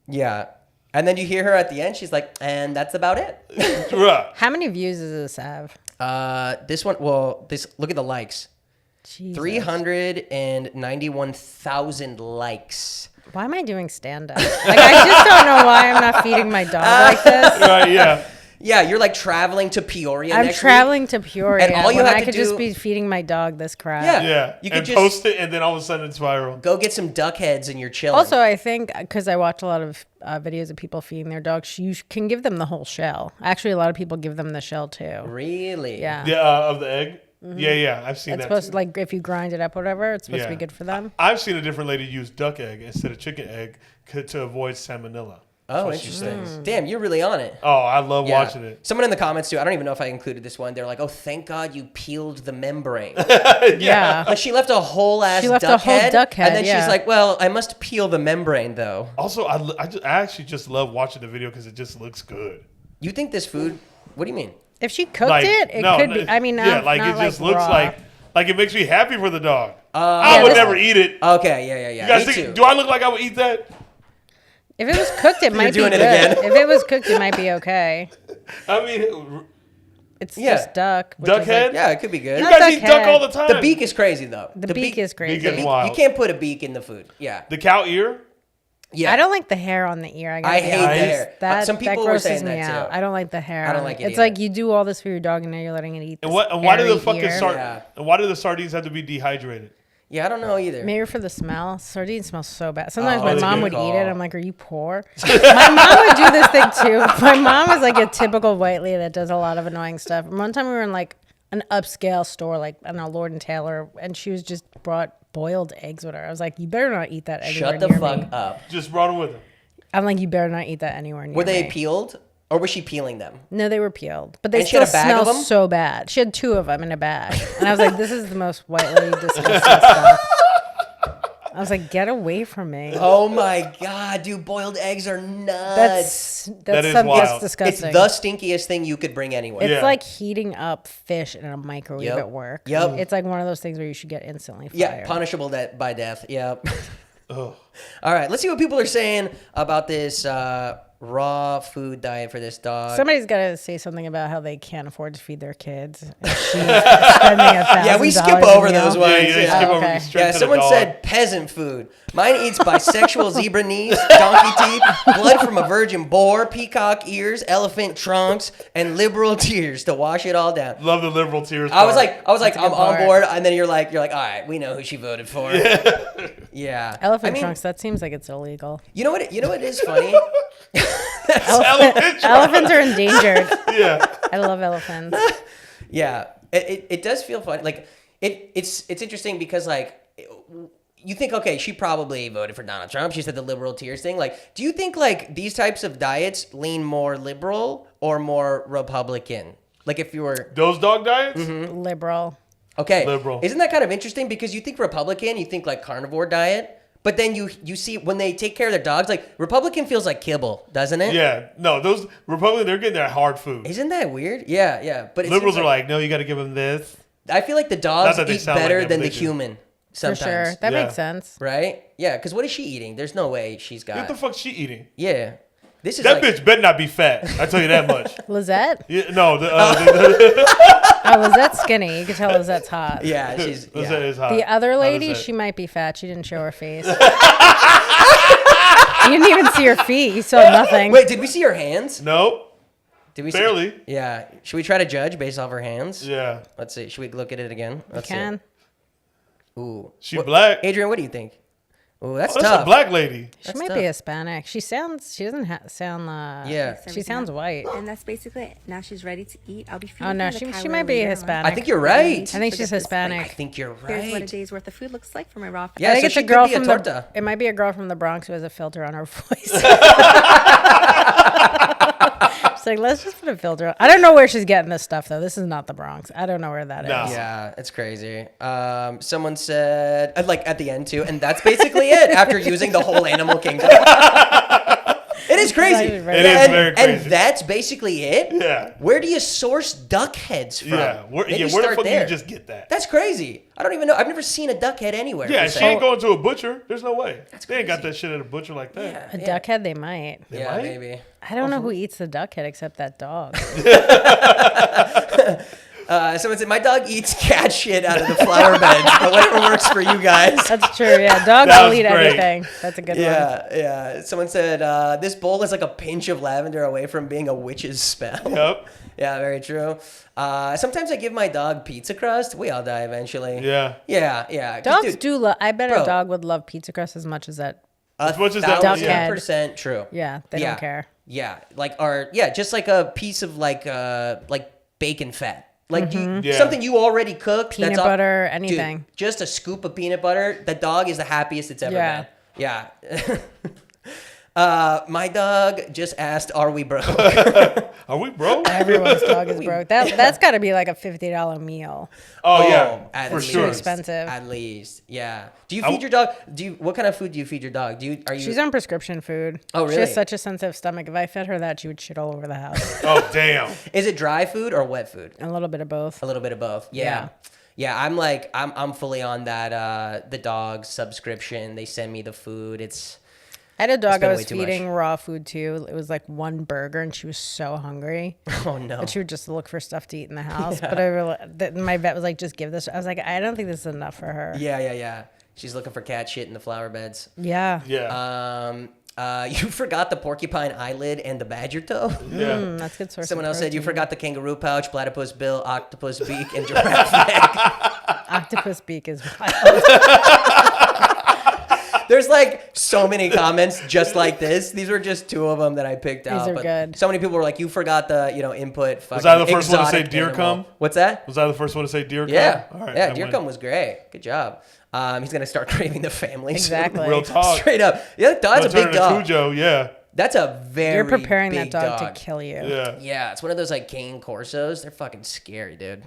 A: Yeah. And then you hear her at the end. She's like, and that's about it.
C: Right.
B: How many views does this have?
A: This one, well, look at the likes.
B: Jesus.
A: 391,000 likes.
B: Why am I doing stand up? Like, I just don't know why I'm not feeding my dog like this.
C: Right, yeah.
A: Yeah, you're like traveling to Peoria
B: I'm
A: next
B: traveling
A: week.
B: to Peoria,
A: And all you
B: when
A: have
B: I
A: to
B: could just
A: do-
B: be feeding my dog this crap.
A: Yeah.
C: Yeah.
A: You could
C: and
A: just-
C: post it, and then all of a sudden it's viral.
A: Go get some duck heads and you're chilling.
B: Also, I think because I watch a lot of videos of people feeding their dogs, you can give them the whole shell. Actually, a lot of people give them the shell too.
A: Really?
B: Yeah.
C: Yeah, of the egg. Yeah, I've seen
B: It's
C: that.
B: supposed
C: too.
B: to, like, if you grind it up or whatever, it's supposed to be
C: Yeah.
B: good for them.
C: I've seen a different lady use duck egg instead of chicken egg to avoid salmonella.
A: Oh,
C: That's what she
A: interesting.
C: says.
A: Damn, you're really on it.
C: Oh, I love
A: Yeah.
C: watching it.
A: Someone in the comments too. I don't even know if I included this one. They're like, "Oh, thank God you peeled the membrane."
B: Yeah.
A: Like she left a whole ass.
B: She left a
A: duck
B: whole
A: head,
B: duck head,
A: and then
B: yeah.
A: she's like, "Well, I must peel the membrane, though."
C: Also, I actually just love watching the video because it just looks good.
A: You think this food? What do you mean?
B: If she cooked
C: Like,
B: it, it
C: no,
B: could be. I mean,
C: yeah,
B: not,
C: like
B: not
C: it just
B: like
C: looks
B: raw.
C: like it makes me happy for the dog. I
B: Yeah,
C: would
B: this-
C: never eat it.
A: Okay, yeah.
C: You guys
A: Me
C: think?
A: too.
C: Do I look like I would eat that?
B: If it was cooked, it might be
A: doing
B: good.
A: it again.
B: If it was cooked, it might be okay.
C: I mean,
B: It's
A: Yeah.
B: just duck. which
C: duck
B: is like-
C: head.
A: Yeah, it could be good.
C: You
B: Not
C: guys eat
B: duck
C: duck
B: head.
C: all the time.
A: The beak is crazy though.
B: the beak is crazy.
C: beak is wild.
A: You can't put a beak in the food. Yeah.
C: The cow ear.
A: Yeah.
B: I don't like the hair on the ear.
A: I
B: gotta be
A: hate the
B: honest.
A: hair.
B: That,
A: Some people
B: that
A: were
B: grosses
A: saying
B: me
A: that,
B: out.
A: too.
B: I don't like the hair.
A: I don't
B: on
A: like it
B: It's
A: either.
B: like you do all this for your dog and now you're letting it eat.
C: And
B: this
C: why do the
B: hairy
C: fucking
B: ear.
C: and why do the sardines have to be dehydrated?
A: Yeah, I don't know either.
B: Maybe for the smell. Sardines smell so bad. Sometimes
A: Oh,
B: my
A: that's a
B: mom
A: good
B: would
A: call.
B: eat it. I'm like, are you poor? My mom would do this thing too. My mom is like a typical white lady that does a lot of annoying stuff. One time we were in like an upscale store, like, I don't know, Lord and Taylor, and she was just brought boiled eggs with her. I was like, you better not eat that anywhere
A: Shut the
B: near
A: fuck
B: me.
A: up.
C: Just brought them with them.
B: I'm like, you better not eat that anywhere near
A: Were they
B: me.
A: peeled or was she peeling them?
B: No, they were peeled, but they
A: And she
B: still
A: had a bag of
B: smell
A: them?
B: so bad. She had 2 of them in a bag, and I was like, "This is the most white lady disgusting stuff." I was like, "Get away from me."
A: Oh my god, dude! Boiled eggs are nuts.
B: That's
C: That is
B: something
C: wild.
B: that's
A: It's
B: disgusting.
A: the stinkiest thing you could bring anywhere.
B: It's
C: Yeah.
B: like heating up fish in a microwave
A: Yep.
B: at work.
A: Yep.
B: It's like one of those things where you should get instantly fired.
A: Yeah, punishable by death. Yeah. All right, let's see what people are saying about this raw food diet for this dog.
B: Somebody's got to say something about how they can't afford to feed their kids. And she's spending $1,000
A: Yeah, we skip
B: a
A: over
B: meal.
A: those
C: Yeah,
A: ones.
C: you
A: Yeah.
C: skip
B: Oh,
C: over
B: okay.
C: straight
A: Yeah,
C: to the
A: someone
C: dog.
A: said peasant food. Mine eats bisexual zebra knees, donkey teeth, blood from a virgin boar, peacock ears, elephant trunks, and liberal tears to wash it all down.
C: Love the liberal tears.
A: I was
C: part.
A: like,
B: a
A: I'm
B: good
A: on
B: part.
A: board, and then you're like, all right, we know who she voted for. Yeah.
B: Elephant
A: I mean,
B: trunks, that seems like it's illegal.
A: You know what? You know what is funny?
B: Elephants are endangered.
C: yeah.
B: I love elephants.
A: Yeah, it does feel fun. Like it's interesting because like you think, okay, she probably voted for Donald Trump. She said the liberal tears thing. Like, do you think like these types of diets lean more liberal or more Republican? Like if you were
C: Those dog diets.
B: Liberal.
A: okay,
C: Liberal.
A: Isn't that kind of interesting? Because you think Republican, you think like carnivore diet, but then you see when they take care of their dogs, like Republican feels like kibble, doesn't it?
C: Yeah. No, those Republicans, they're getting their hard food.
A: Isn't that weird? Yeah, yeah. But it
C: Liberals
A: seems
C: are like, no, you got to give them this.
A: I feel like the dogs
C: that they
A: eat
C: sound like
A: better
C: them,
A: than
C: they
A: the
C: do.
A: human
B: For
A: sometimes.
B: sure. That
C: Yeah.
B: makes sense.
A: Right? Yeah, because what is she eating? There's no way she's got.
C: What the fuck she eating?
A: Yeah, this is
C: That
A: like,
C: bitch better not be fat. I tell you that much.
B: Lizette?
C: Yeah, no,
B: Oh, Lizette's skinny. You can tell Lizette's hot.
A: Yeah, she's.
C: Lizette
A: Yeah.
C: is hot.
B: The other
C: How
B: lady,
C: is that?
B: she might be fat. She didn't show her face. You didn't even see her feet. You saw nothing.
A: Wait, did we see her hands?
C: Nope.
A: Did we
C: Barely.
A: See? Yeah. Should we try to judge based off her hands?
C: Yeah.
A: Let's see. Should we look at it again? Let's
B: Can.
A: see. Ooh.
C: She black.
A: Adrienne, what do you think? Ooh, that's
C: Oh, that's
A: tough.
C: a black lady.
B: She
A: That's
B: might
A: tough.
B: be Hispanic. She doesn't sound,
A: Yeah.
B: she sounds white.
D: And that's basically it. Now she's ready to eat. I'll be feeding
B: Oh, no,
D: her the
B: she
D: Cairo
B: might be
D: later on.
B: Hispanic.
A: I think you're right.
B: I think she's
A: I
B: Hispanic.
A: think you're
D: Here's what a
A: right.
D: day's worth of food looks like for my raw.
A: Yeah,
B: I think
A: so
B: it's
A: she
B: a
A: could
B: girl
A: be a
B: from
A: torta.
B: It might be a girl from the Bronx who has a filter on her voice. She's like, let's just put a filter on. I don't know where she's getting this stuff though. This is not the Bronx. I don't know where that is.
C: No.
A: Yeah, it's crazy. Someone said, like at the end too, and that's basically it after using the whole animal kingdom. It is crazy.
B: It is
C: It is very crazy.
A: And that's basically it?
C: Yeah.
A: Where do you source duck heads from?
C: Yeah. Where
A: Maybe
C: the
A: start
C: fuck do
A: there.
C: you just get that?
A: That's crazy. I don't even know. I've never seen a duck head anywhere.
C: Yeah,
A: per
C: she
A: se.
C: ain't going to a butcher. There's no way. They ain't got that shit at a butcher like that.
B: A duck head, they might.
A: Yeah,
C: might?
A: maybe.
B: I don't know who eats the duck head except that dog.
A: Someone said, my dog eats cat shit out of the flower beds, but whatever works for you guys.
B: That's true. Yeah, dogs
C: That
B: will
C: was
B: eat
C: great.
B: everything. That's a good one.
A: Yeah. Someone said, this bowl is like a pinch of lavender away from being a witch's spell.
C: Yep.
A: Yeah, very true. Sometimes I give my dog pizza crust. We all die eventually.
C: Yeah.
A: Yeah. 'Cause,
B: Dogs
A: dude,
B: do love. I bet
A: bro.
B: a dog would love pizza crust as much as that.
C: As much as that-
B: Duck head.
A: 1,000% true.
B: Yeah, they don't care.
A: Yeah, just like a piece of like bacon fat. Like
C: Yeah.
A: something you already cooked.
B: Peanut
A: that's all-
B: butter,
A: Dude,
B: anything.
A: just a scoop of peanut butter. The dog is the happiest it's ever
B: Yeah.
A: been. Yeah. My dog just asked, "Are we broke?"
C: Are we broke?
B: Everyone's dog is broke. That's got to be like a $50 meal.
C: Oh, yeah.
A: at
C: For
A: least.
C: sure.
B: Expensive.
A: At least, yeah. Do you feed your dog? What kind of food do you feed your dog? Are you?
B: She's on prescription food.
A: Oh,
B: She
A: really?
B: has such a sensitive stomach. If I fed her that, she would shit all over the house.
C: Oh, damn.
A: Is it dry food or wet food?
B: A little bit of both.
A: A little bit of both. Yeah. Yeah, I'm fully on that the dog subscription. They send me the food. It's
B: I had a dog
A: been
B: I
A: way
B: was
A: too much.
B: feeding raw food to. It was like one burger, and she was so hungry.
A: Oh no.
B: But she would just look for stuff to eat in the house. But my vet was like, just give this. I was like, I don't think this is enough for her.
A: Yeah. She's looking for cat shit in the flower beds.
B: Yeah.
A: You forgot the porcupine eyelid and the badger toe.
C: Yeah.
B: That's a good source.
A: Someone
B: of
A: else said you
B: protein.
A: forgot the kangaroo pouch, platypus bill, octopus beak, and giraffe neck.
B: Octopus beak is wild.
A: There's like so many comments just like this. These were just 2 of them that I picked out.
B: are
A: but
B: good.
A: So many people were like, you forgot the, input.
C: Was I the first one to say deer
A: animal.
C: cum?
A: What's that?
C: Was I the first one to say deer cum?
A: Yeah.
C: All right,
A: yeah,
C: I
A: deer
C: win.
A: cum was great. Good job. He's going to start craving the family soon.
B: Exactly.
C: Real talk.
A: Straight up. Yeah, that's a big dog.
C: Cujo, yeah.
A: That's a very
B: You're preparing
A: big
B: that dog to kill you.
C: Yeah.
A: Yeah, it's one of those like cane corsos. They're fucking scary, dude.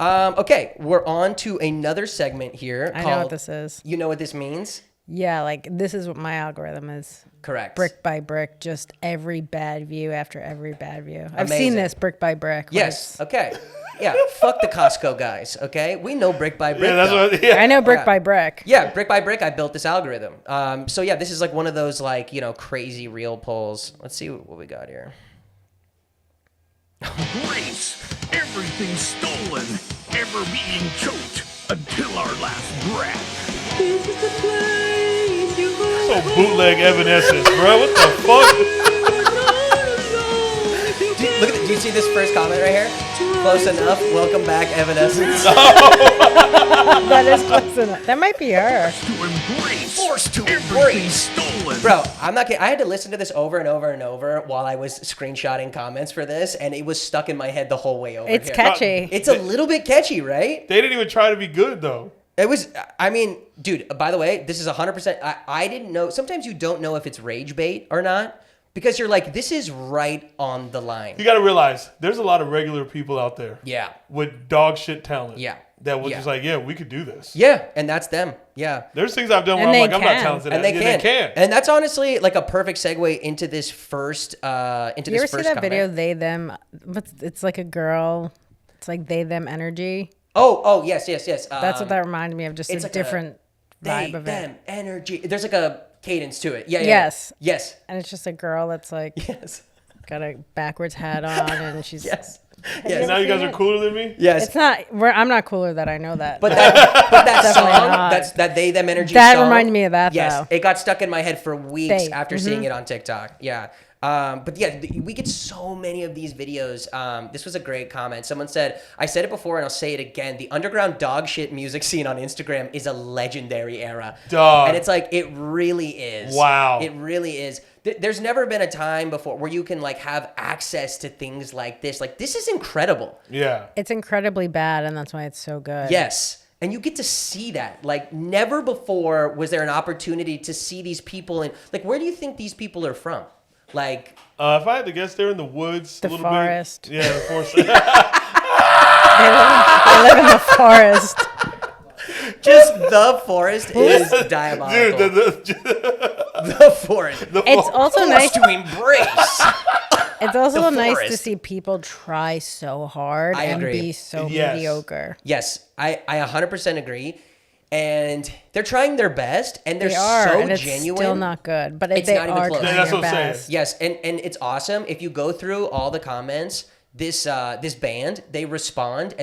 A: Okay, we're on to another segment here.
B: I know what this is.
A: You know what this means?
B: Yeah, like this is what my algorithm is.
A: Correct.
B: Brick by brick, just every bad view after every bad view. I've
A: Amazing.
B: seen this brick by brick.
A: Yes. Okay. Yeah. Fuck the Costco guys. Okay. We know brick by brick.
C: Yeah, that's
A: though.
C: what. Yeah.
B: I know brick
A: Yeah.
B: by brick.
A: Yeah, brick by brick, I built this algorithm. So yeah, this is like one of those like crazy reel polls. Let's see what we got here.
E: Race. Everything stolen. Ever being choked until our last breath. This is the place you go.
C: So bootleg Evanescence, bro. What the fuck?
A: Do you see this first comment right here? Close enough. Welcome back, Evanescence.
B: That is close enough. That might be her.
E: To embrace.
A: Forced to
E: everything
A: embrace.
E: stolen.
A: Bro, I'm not kidding. I had to listen to this over and over and over while I was screenshotting comments for this, and it was stuck in my head the whole way over
B: It's
A: here.
B: catchy.
A: It's a little bit catchy, right?
C: They didn't even try to be good though.
A: It was, I mean, dude, by the way, this is 100%. I didn't know. Sometimes you don't know if it's rage bait or not because you're like, this is right on the line.
C: You got to realize there's a lot of regular people out there.
A: Yeah.
C: With dog shit talent.
A: Yeah.
C: That was
A: Yeah.
C: just like, yeah, we could do this.
A: Yeah, and that's them. Yeah.
C: There's things I've done where
B: And
C: I'm
B: they
C: like, I'm not
B: can.
C: talented
A: And
C: at
A: they
C: it.
A: can.
C: They can.
A: And that's honestly like a perfect segue into this first
B: You ever see that video, they, them? It's like a girl. It's like they, them energy.
A: Oh, yes.
B: That's what that reminded me of. Just
A: it's
B: a
A: like
B: different
A: They,
B: vibe of
A: them,
B: it.
A: energy. There's like a cadence to it. Yeah.
B: Yes.
A: Yes.
B: And it's just a girl that's like
A: Yes.
B: got a backwards hat on, and she's
A: Yes.
C: And
A: Yes.
C: now you guys are cooler than me?
A: Yes.
B: It's not. I'm not cooler that I know that.
A: But that
B: Definitely
A: song,
B: not.
A: that they them energy
B: That
A: song,
B: reminded me of that,
A: Yes,
B: though.
A: it got stuck in my head for weeks
B: They.
A: after seeing it on TikTok. Yeah. But yeah, we get so many of these videos. This was a great comment. Someone said, I said it before and I'll say it again. The underground dog shit music scene on Instagram is a legendary era.
C: Dog.
A: And it's like, it really is.
C: Wow.
A: It really is. There's never been a time before where you can like have access to things like this. Like, this is incredible.
C: Yeah.
B: it's incredibly bad, and that's why it's so good.
A: Yes. And you get to see that. Like, never before was there an opportunity to see these people. And like, where do you think these people are from? Like,
C: If I had to guess, they're in the woods
B: The
C: a little
B: forest.
C: bit. Yeah, the forest.
B: They live in the forest.
A: just the forest is diabolical.
C: Dude,
A: the forest.
B: It's also nice.
A: Forced to embrace.
B: It's also
A: the
B: nice to
A: forest.
B: see people try so hard
A: I
B: and
A: agree.
B: be so
C: Yes.
B: mediocre.
A: Yes, I 100% agree. And they're trying their best, and they're
B: They are,
A: so
B: and it's
A: genuine.
B: still not good. But
A: It's
B: they
A: not even
B: are
A: close.
B: trying
C: Yeah, that's
B: their
C: what I'm saying.
B: best.
A: Yes, and it's awesome. If you go through all the comments, this band, they respond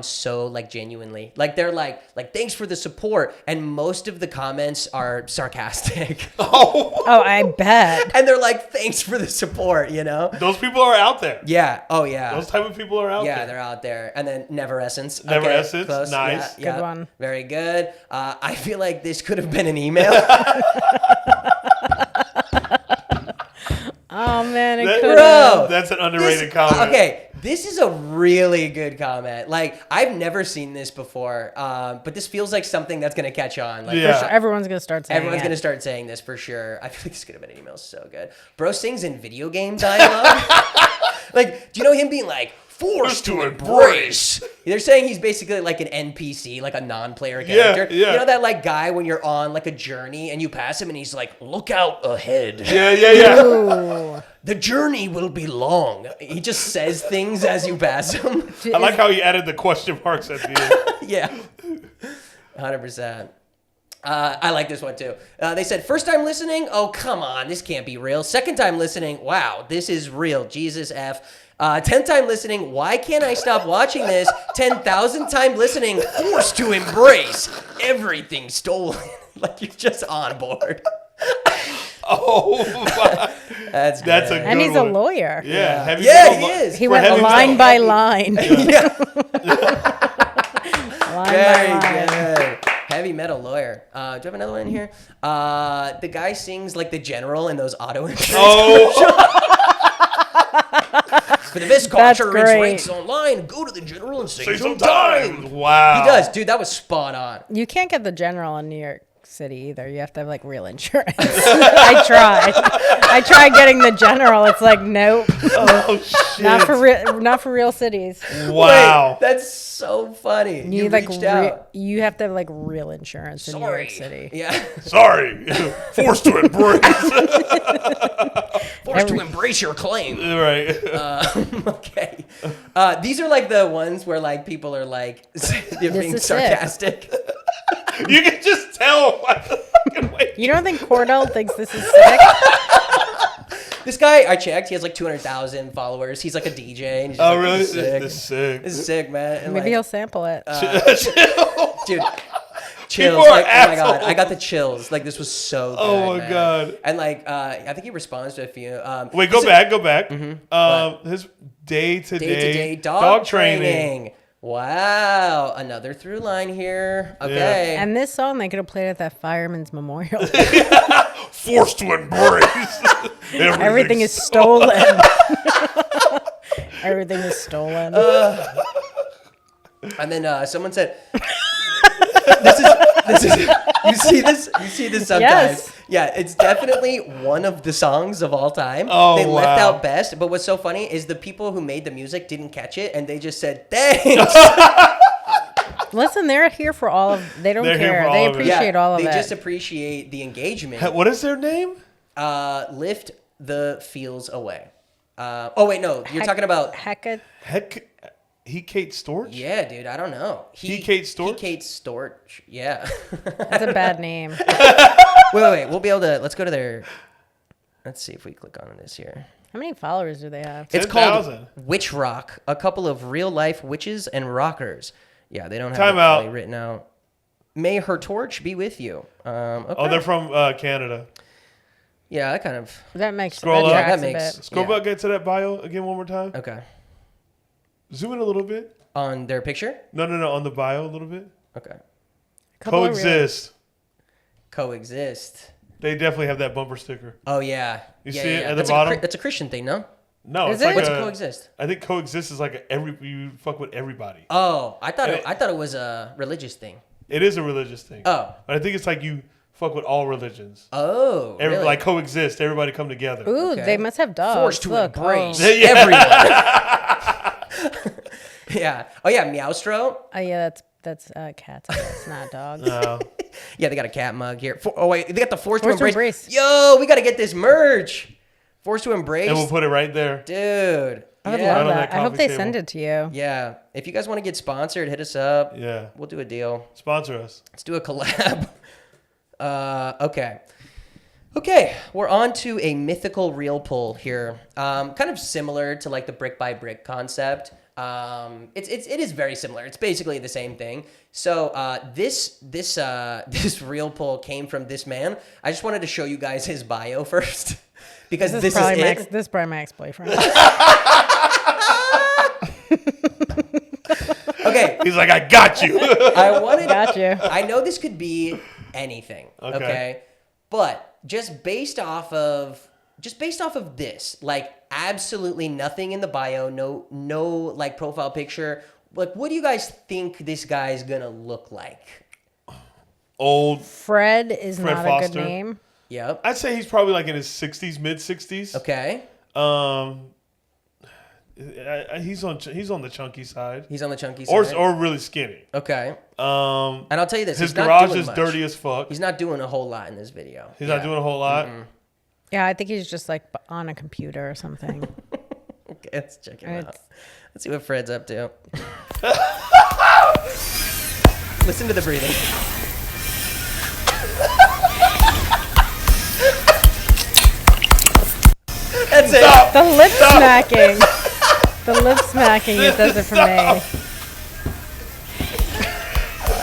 A: so like genuinely. Like they're like thanks for the support, and most of the comments are sarcastic.
B: Oh, I bet.
A: And they're like, thanks for the support, you know?
C: those people are out there.
A: Yeah. Oh yeah.
C: Those type of people are out
A: Yeah,
C: there.
A: they're out there. And then Never Essence.
C: Never Essence, nice.
A: Yeah,
B: Good one.
A: Very good. I feel like this could have been an email.
B: Oh man, it
C: That-
B: could.
A: Bro,
C: That's an underrated
A: This-
C: comment.
A: Okay, this is a really good comment. Like, I've never seen this before, but this feels like something that's going to catch on. Like,
C: Yeah.
B: For sure, everyone's gonna start saying
A: everyone's
B: it.
A: going to start saying this for sure. I feel like this could have been an email so good. Bro sings in video game dialogue. Like, do you know him being like, forced to embrace? They're saying he's basically like an NPC, like a non-player character.
C: yeah.
A: You know that like guy when you're on like a journey and you pass him and he's like, look out ahead.
C: Yeah.
B: Ooh.
A: The journey will be long. He just says things as you pass him.
C: I like how he added the question marks at the end.
A: Yeah. 100%. I like this one too. They said, first time listening? Oh, come on. This can't be real. Second time listening? Wow, this is real. Jesus F. 10th time listening? Why can't I stop watching this? 10,000th time listening? Forced to embrace everything stolen. Like you're just on board.
C: Oh, my.
A: That's
C: a
A: good.
C: good
B: And he's a lawyer.
C: Yeah. Have you
A: Yeah,
C: been
A: he
C: on-
A: is.
B: He
C: for
B: went
C: heavy
B: line
C: metal?
B: by line. Line
A: Very
B: by line.
A: good. Heavy metal lawyer. Do you have another one in here? The guy sings like the general in those auto insurance.
C: Oh,
A: For the best car
B: That's
A: insurance
B: great.
A: rates online, go to the general and
C: say
A: save some
C: sometimes.
A: time.
C: Wow.
A: He does, dude. That was spot on.
B: You can't get the general in New York City either. You have to have like real insurance. I tried getting the general. It's like nope,
C: Oh shit.
B: not for real cities.
C: Wow.
A: Wait, that's so funny. You
B: need like
A: reached out.
B: you have to have like real insurance in New
A: Sorry.
B: York City.
A: Yeah.
C: Sorry. Forced to embrace.
A: Forced to embrace your claim.
C: Right.
A: Okay. These are like the ones where like people are like they're being
B: is sick.
A: sarcastic.
C: You can just tell by the fucking way.
B: You don't think Cordell thinks this is sick?
A: This guy, I checked, he has like 200,000 followers. He's like a DJ. And he's just
C: Oh,
A: like,
C: really?
A: This is sick.
C: This is sick.
A: This is sick, man. And
B: Maybe
A: like,
B: he'll sample it.
A: dude, chills.
C: People are
A: Like, oh my god,
C: assholes.
A: I got the chills. Like this was so good.
C: Oh my
A: man.
C: God.
A: And like, I think he responds to a few.
C: Wait, go back.
A: Mm-hmm.
C: His day-to-day
A: Day-to-day dog training. Wow, another through line here. Okay.
B: And this song they could have played at that fireman's memorial.
C: Forced to embrace.
B: Everything is stolen. Everything is stolen.
A: And then someone said, "This is you see this sometimes."
B: Yes.
A: Yeah, it's definitely one of the songs of all time.
C: Oh,
A: they left
C: wow.
A: out best, but what's so funny is the people who made the music didn't catch it, and they just said, "Thanks."
B: Listen, they're here for all of. They don't
C: They're here
B: care.
C: for all
B: They
C: of it.
B: appreciate all of
A: they
B: it.
A: just appreciate the engagement.
C: What is their name?
A: Lift the feels away. Oh wait, no, you're talking about.
B: Hecka.
C: Heck, he Kate Storch?
A: Yeah, dude, I don't know.
C: He Kate Storch?
A: He Kate Storch. Yeah.
B: That's a bad name.
A: Wait. We'll be able to. Let's go to their. Let's see if we click on this here.
B: How many followers do they have?
A: It's called
C: 10,000.
A: Witch Rock. A couple of real life witches and rockers. Yeah, they don't have
C: Time
A: it
C: out.
A: really written out. May her torch be with you. Okay.
C: Oh, they're from Canada.
A: Yeah, that kind of.
B: That makes
C: Scroll
B: that
C: up.
B: tracks
A: That
B: a
A: makes-
B: bit.
C: Scroll
A: Yeah.
C: back, get to that bio again one more time.
A: Okay.
C: Zoom in a little bit.
A: On their picture.
C: No, on the bio a little bit.
A: Okay.
B: Couple of real-
C: Coexist.
A: Coexist.
C: They definitely have that bumper sticker.
A: Oh yeah.
C: You
A: yeah,
C: see it
A: yeah.
C: at the
A: That's
C: bottom?
A: that's a Christian thing, no?
C: No,
B: Is
C: it's
B: it?
C: like
A: What's
C: a,
A: coexist?
C: I think coexist is like you fuck with everybody.
A: Oh, I thought it was a religious thing.
C: It is a religious thing.
A: Oh.
C: But I think it's like you fuck with all religions.
A: Oh. Really?
C: Like coexist. Everybody come together.
B: Ooh,
A: Okay.
B: they must have dogs.
A: Forced to
B: Look,
A: embrace
B: oh.
A: everyone. Yeah. Oh yeah, Meowstro.
B: Oh yeah, that's cats. That's not dogs.
C: No.
A: Yeah, they got a cat mug here. Oh wait, they got the Forced to
B: Forced to
A: Embrace.
B: Embrace.
A: Yo, we got to get this merch. Forced to Embrace.
C: And we'll put it right there.
A: Dude.
B: I would
A: yeah.
B: love
C: Right on
B: that.
C: that
B: I hope
C: coffee
B: they send
C: table.
B: it to you.
A: Yeah. If you guys want to get sponsored, hit us up.
C: Yeah.
A: We'll do a deal.
C: Sponsor us.
A: Let's do a collab. Okay, we're on to a mythical reel pull here. Kind of similar to like the brick by brick concept. It is very similar. It's basically the same thing. So this reel pull came from this man. I just wanted to show you guys his bio first because this is
B: probably
A: it.
B: this is probably my ex-boyfriend.
A: Okay,
C: He's like, I got you.
A: I wanted.
B: Got you.
A: I know this could be anything. Okay. But just based off of this, like absolutely nothing in the bio, no like profile picture. Like, what do you guys think this guy's gonna look like?
C: Old.
B: Fred is
C: Fred
B: not
C: Foster.
B: a good name.
A: Yep.
C: I'd say he's probably like in his 60s, mid 60s.
A: Okay.
C: He's on the chunky side.
A: He's on the chunky side.
C: Or really skinny.
A: Okay.
C: And
A: And I'll tell you this:
C: his
A: he's not
C: garage
A: doing
C: is
A: much.
C: dirty as fuck.
A: He's not doing a whole lot in this video.
C: He's not doing a whole lot.
B: Yeah, I think he's just like on a computer or something.
A: Okay, let's check him out.
B: It's-
A: Let's see what Fred's up to. Listen to the breathing.
B: The lip smacking. The lip smacking, it does it for me.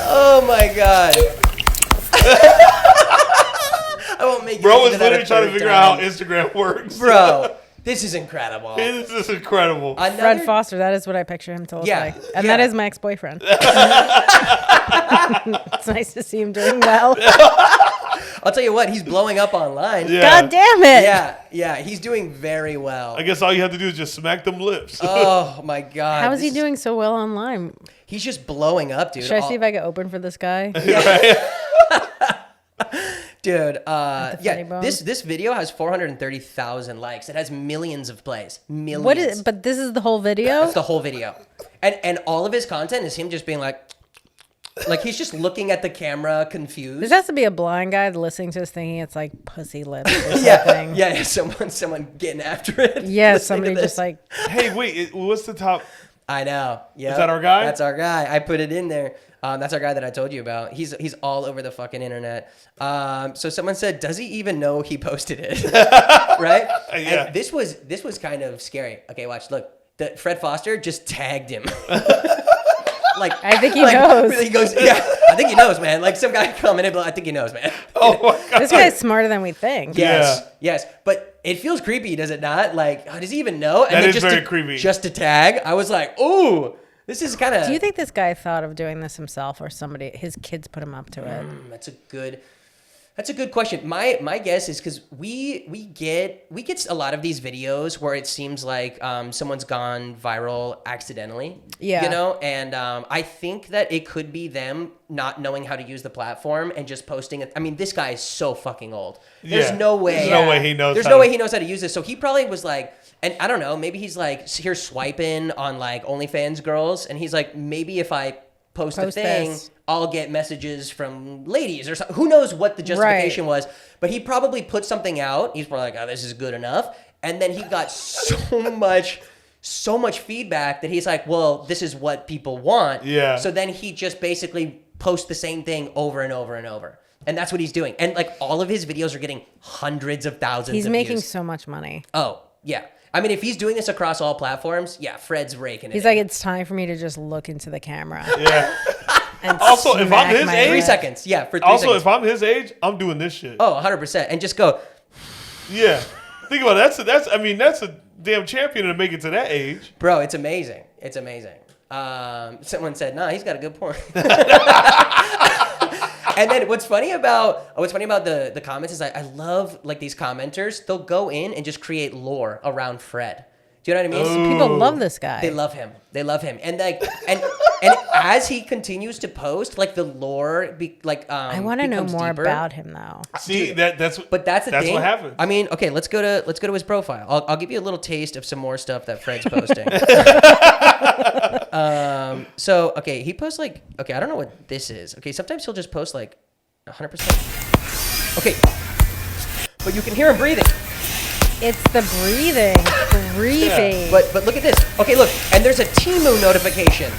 A: Oh my god. I won't make you
C: Bro
A: into
C: is
A: that
C: literally
A: a
C: trying to
A: third
C: figure out how
A: time.
C: Instagram works.
A: Bro, this is incredible.
C: This is incredible.
A: Another-
B: Fred Foster, that is what I picture him to look
A: Yeah,
B: like. And
A: yeah.
B: that is my ex-boyfriend. It's nice to see him doing well.
A: I'll tell you what, he's blowing up online.
C: Yeah.
B: God damn it.
A: Yeah, he's doing very well.
C: I guess all you have to do is just smack them lips.
A: Oh my god.
B: How is he
A: this
B: doing so well online?
A: He's just blowing up, dude.
B: Should I see if I can open for this guy?
A: Dude,
B: Funny
A: yeah,
B: Bone?
A: this video has 430,000 likes. It has millions of plays. Millions.
B: What is? But this is the whole video.
A: That's the whole video. And all of his content is him just being like he's just looking at the camera confused.
B: This has to be a blind guy listening to this thinking it's like pussy lips or
A: yeah,
B: something.
A: yeah, someone getting after it.
B: Yeah,
A: listening to
B: somebody
A: this.
B: just like
C: Hey, wait, what's the top?
A: I know. Yeah.
C: Is that our guy?
A: That's our guy. I put it in there. That's our guy that I told you about. He's all over the fucking internet. So someone said, does he even know he posted it? Right?
C: Yeah.
A: And this was kind of scary. Okay, watch. Look, Fred Foster just tagged him. Like
B: I think he knows.
A: Really, he goes, yeah. I think he knows, man. Like some guy commented, but I think he knows, man.
C: Oh my god.
B: this guy's smarter than we think.
A: Yes,
C: Yeah.
A: yes, but it feels creepy, does it not? Like, does he even know? And
C: That
A: then
C: is
A: just
C: very
A: to,
C: creepy.
A: Just to tag, I was like, ooh, this is kind of.
B: Do you think this guy thought of doing this himself or somebody, his kids put him up to it?
A: That's a good question. My guess is because we get a lot of these videos where it seems like someone's gone viral accidentally.
B: Yeah.
A: You know, and I think that it could be them not knowing how to use the platform and just posting it. I mean, this guy is so fucking old. There's
C: Yeah.
A: no way.
C: There's no way he knows.
A: There's
C: how
A: no
C: to-
A: way he knows how to use this. So he probably was like, and I don't know, maybe he's like here swiping on like OnlyFans girls, and he's like, maybe if I post a thing,
B: this.
A: I'll get messages from ladies or something. Who knows what the justification was? But he probably put something out. He's probably like, oh, this is good enough. And then he got so much feedback that he's like, well, this is what people want.
C: Yeah.
A: So then he just basically posts the same thing over and over and over. And that's what he's doing. And like all of his videos are getting hundreds of thousands
B: He's
A: of
B: making
A: views.
B: so much money.
A: Oh, yeah. I mean, if he's doing this across all platforms, yeah, Fred's raking it.
B: He's like, it's time for me to just look into the camera.
C: Yeah.
B: And
C: Also, if I'm
B: smack
C: his
B: my
C: age-
A: 3
B: lip.
A: seconds. Yeah, for 3
C: Also,
A: seconds.
C: if I'm his age, I'm doing this shit.
A: Oh, 100%. And just go,
C: Yeah. Think about it. That's a damn champion to make it to that age.
A: bro, it's amazing. It's amazing. Someone said, nah, he's got a good point. And then what's funny about the comments is I love like these commenters. They'll go in and just create lore around Fred. Do you know what I mean?
B: People love this guy.
A: They love him. They love him. And like and as he continues to post, like the lore
B: I want to know
A: becomes
B: more
A: deeper.
B: about him though.
C: See,
A: Dude,
C: that's
A: But that's the thing.
C: what happens.
A: I mean, okay, let's go to his profile. I'll give you a little taste of some more stuff that Fred's posting. So okay, he posts like I don't know what this is. Okay, sometimes he'll just post like 100%. Okay, but you can hear him breathing.
B: It's the breathing. Breathing.
A: But look at this. Okay, look, and there's a Temu notification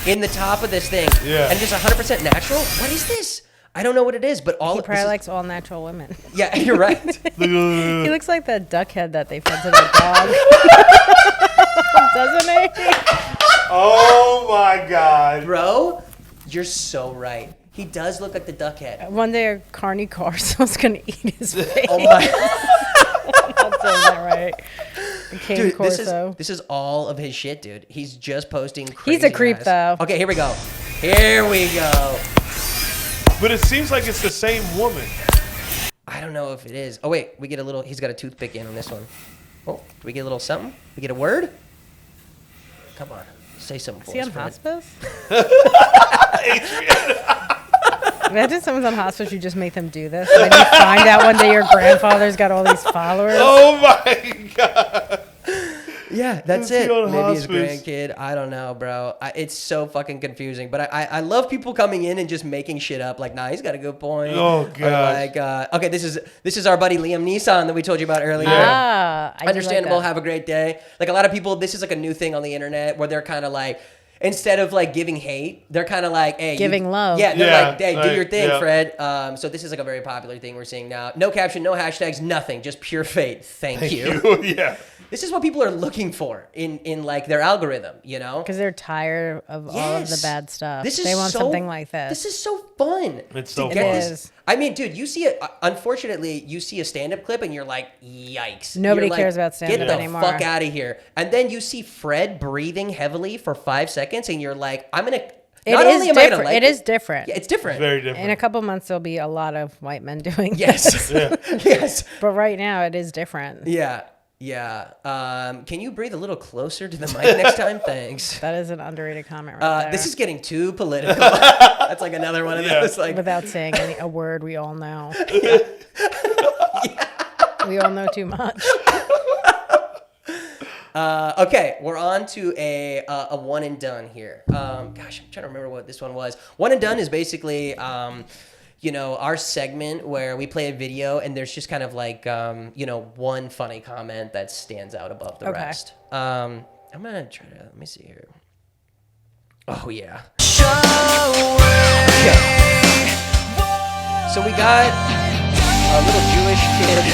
A: in the top of this thing.
C: Yeah.
A: And just 100% natural. What is this? I don't know what it is, but all
B: He
A: this
B: probably
A: is-
B: likes all natural women.
A: Yeah, you're right.
B: He looks like that duck head that they fed to their dog. Doesn't he?
C: Oh my god.
A: Bro, you're so right. He does look like the duck head.
B: One day a carny Carso's gonna eat his face.
A: Oh my.
B: That's that right. A cane
A: Dude,
B: Corso.
A: this is all of his shit, dude. He's just posting crazy
B: He's a creep,
A: ass-
B: though.
A: Okay, here we go. Here we go.
C: But it seems like it's the same woman.
A: I don't know if it is. Oh, wait. We get a little... He's got a toothpick in on this one. Oh, do we get a little something? We get a word? Come on. Say something for
B: Is he
A: us,
B: on
A: Fred.
B: hospice? Imagine someone's on hospice, you just make them do this. And then you find out one day your grandfather's got all these followers.
C: Oh my god.
A: Yeah, that's
C: Is he
A: it.
C: on
A: Maybe his
C: hospice?
A: grandkid. I don't know, bro. It's so fucking confusing. But I love people coming in and just making shit up. Like, nah, he's got a good point.
C: Oh,
A: Or
C: gosh.
A: like, okay, this is our buddy Liam Neeson that we told you about earlier.
B: Ah, I do like
A: Understandable.
B: that.
A: Have a great day. Like a lot of people, this is like a new thing on the internet where they're kind of like, instead of like giving hate, they're kind of like, hey,
B: Giving love.
A: Yeah, they're
C: Yeah,
A: like, hey, do
C: like,
A: your thing,
C: yeah.
A: Fred. So this is like a very popular thing we're seeing now. No caption, no hashtags, nothing, just pure fate. Thank you.
C: Yeah.
A: This is what people are looking for in like their algorithm, you know?
B: Because they're tired of all of the bad stuff.
A: This is
B: They want
A: so-
B: something like this.
A: This is so fun.
C: It's so
A: to
C: fun.
A: get
B: It
A: this-
B: is.
A: I mean, dude, you see it. Unfortunately, you see a stand-up clip and you're like, yikes.
B: Nobody
A: You're like,
B: cares about stand-up
A: Get the
B: anymore.
A: fuck out of here. And then you see Fred breathing heavily for 5 seconds, and you're like, I'm gonna.
B: It
A: Not
B: is
A: only am I gonna
B: different.
A: like
B: It is different.
A: Yeah, it's different.
C: Very different.
B: In a couple months, there'll be a lot of white men doing
A: Yes.
B: this.
A: Yes.
B: But right now, it is different.
A: Yeah. Yeah. Can you breathe a little closer to the mic next time? Thanks.
B: That is an underrated comment right there.
A: This is getting too political. That's like another one of those. Like,
B: Without saying a word we all know. We all know too much.
A: okay, we're on to a one and done here. Gosh, I'm trying to remember what this one was. One and done is basically, our segment where we play a video and there's just kind of like, one funny comment that stands out above the rest. I'm gonna try to. Let me see here. Oh yeah. Okay. So we got a little Jewish kid.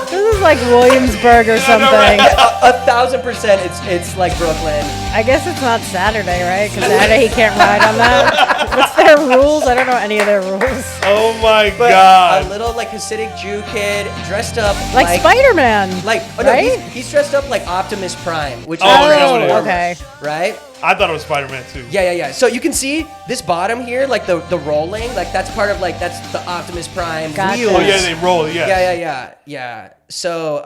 B: This is like Williamsburg or something.
A: 1,000%. It's like Brooklyn.
B: I guess it's not Saturday, right? Because Saturday he can't ride on that. What's their rules? I don't know any of their rules.
C: Oh my
A: But
C: God.
A: a little like Hasidic Jew kid dressed up
B: Like Spider-Man.
A: Like
B: right?
A: he's dressed up like Optimus Prime, which
C: Oh, that's what it is.
B: okay.
A: right?
C: I thought it was Spider-Man too.
A: Yeah. So you can see this bottom here, like the rolling, like that's part of like that's the Optimus Prime
B: Gotcha.
A: wheels.
C: Oh yeah, they roll. Yeah.
A: Yeah. So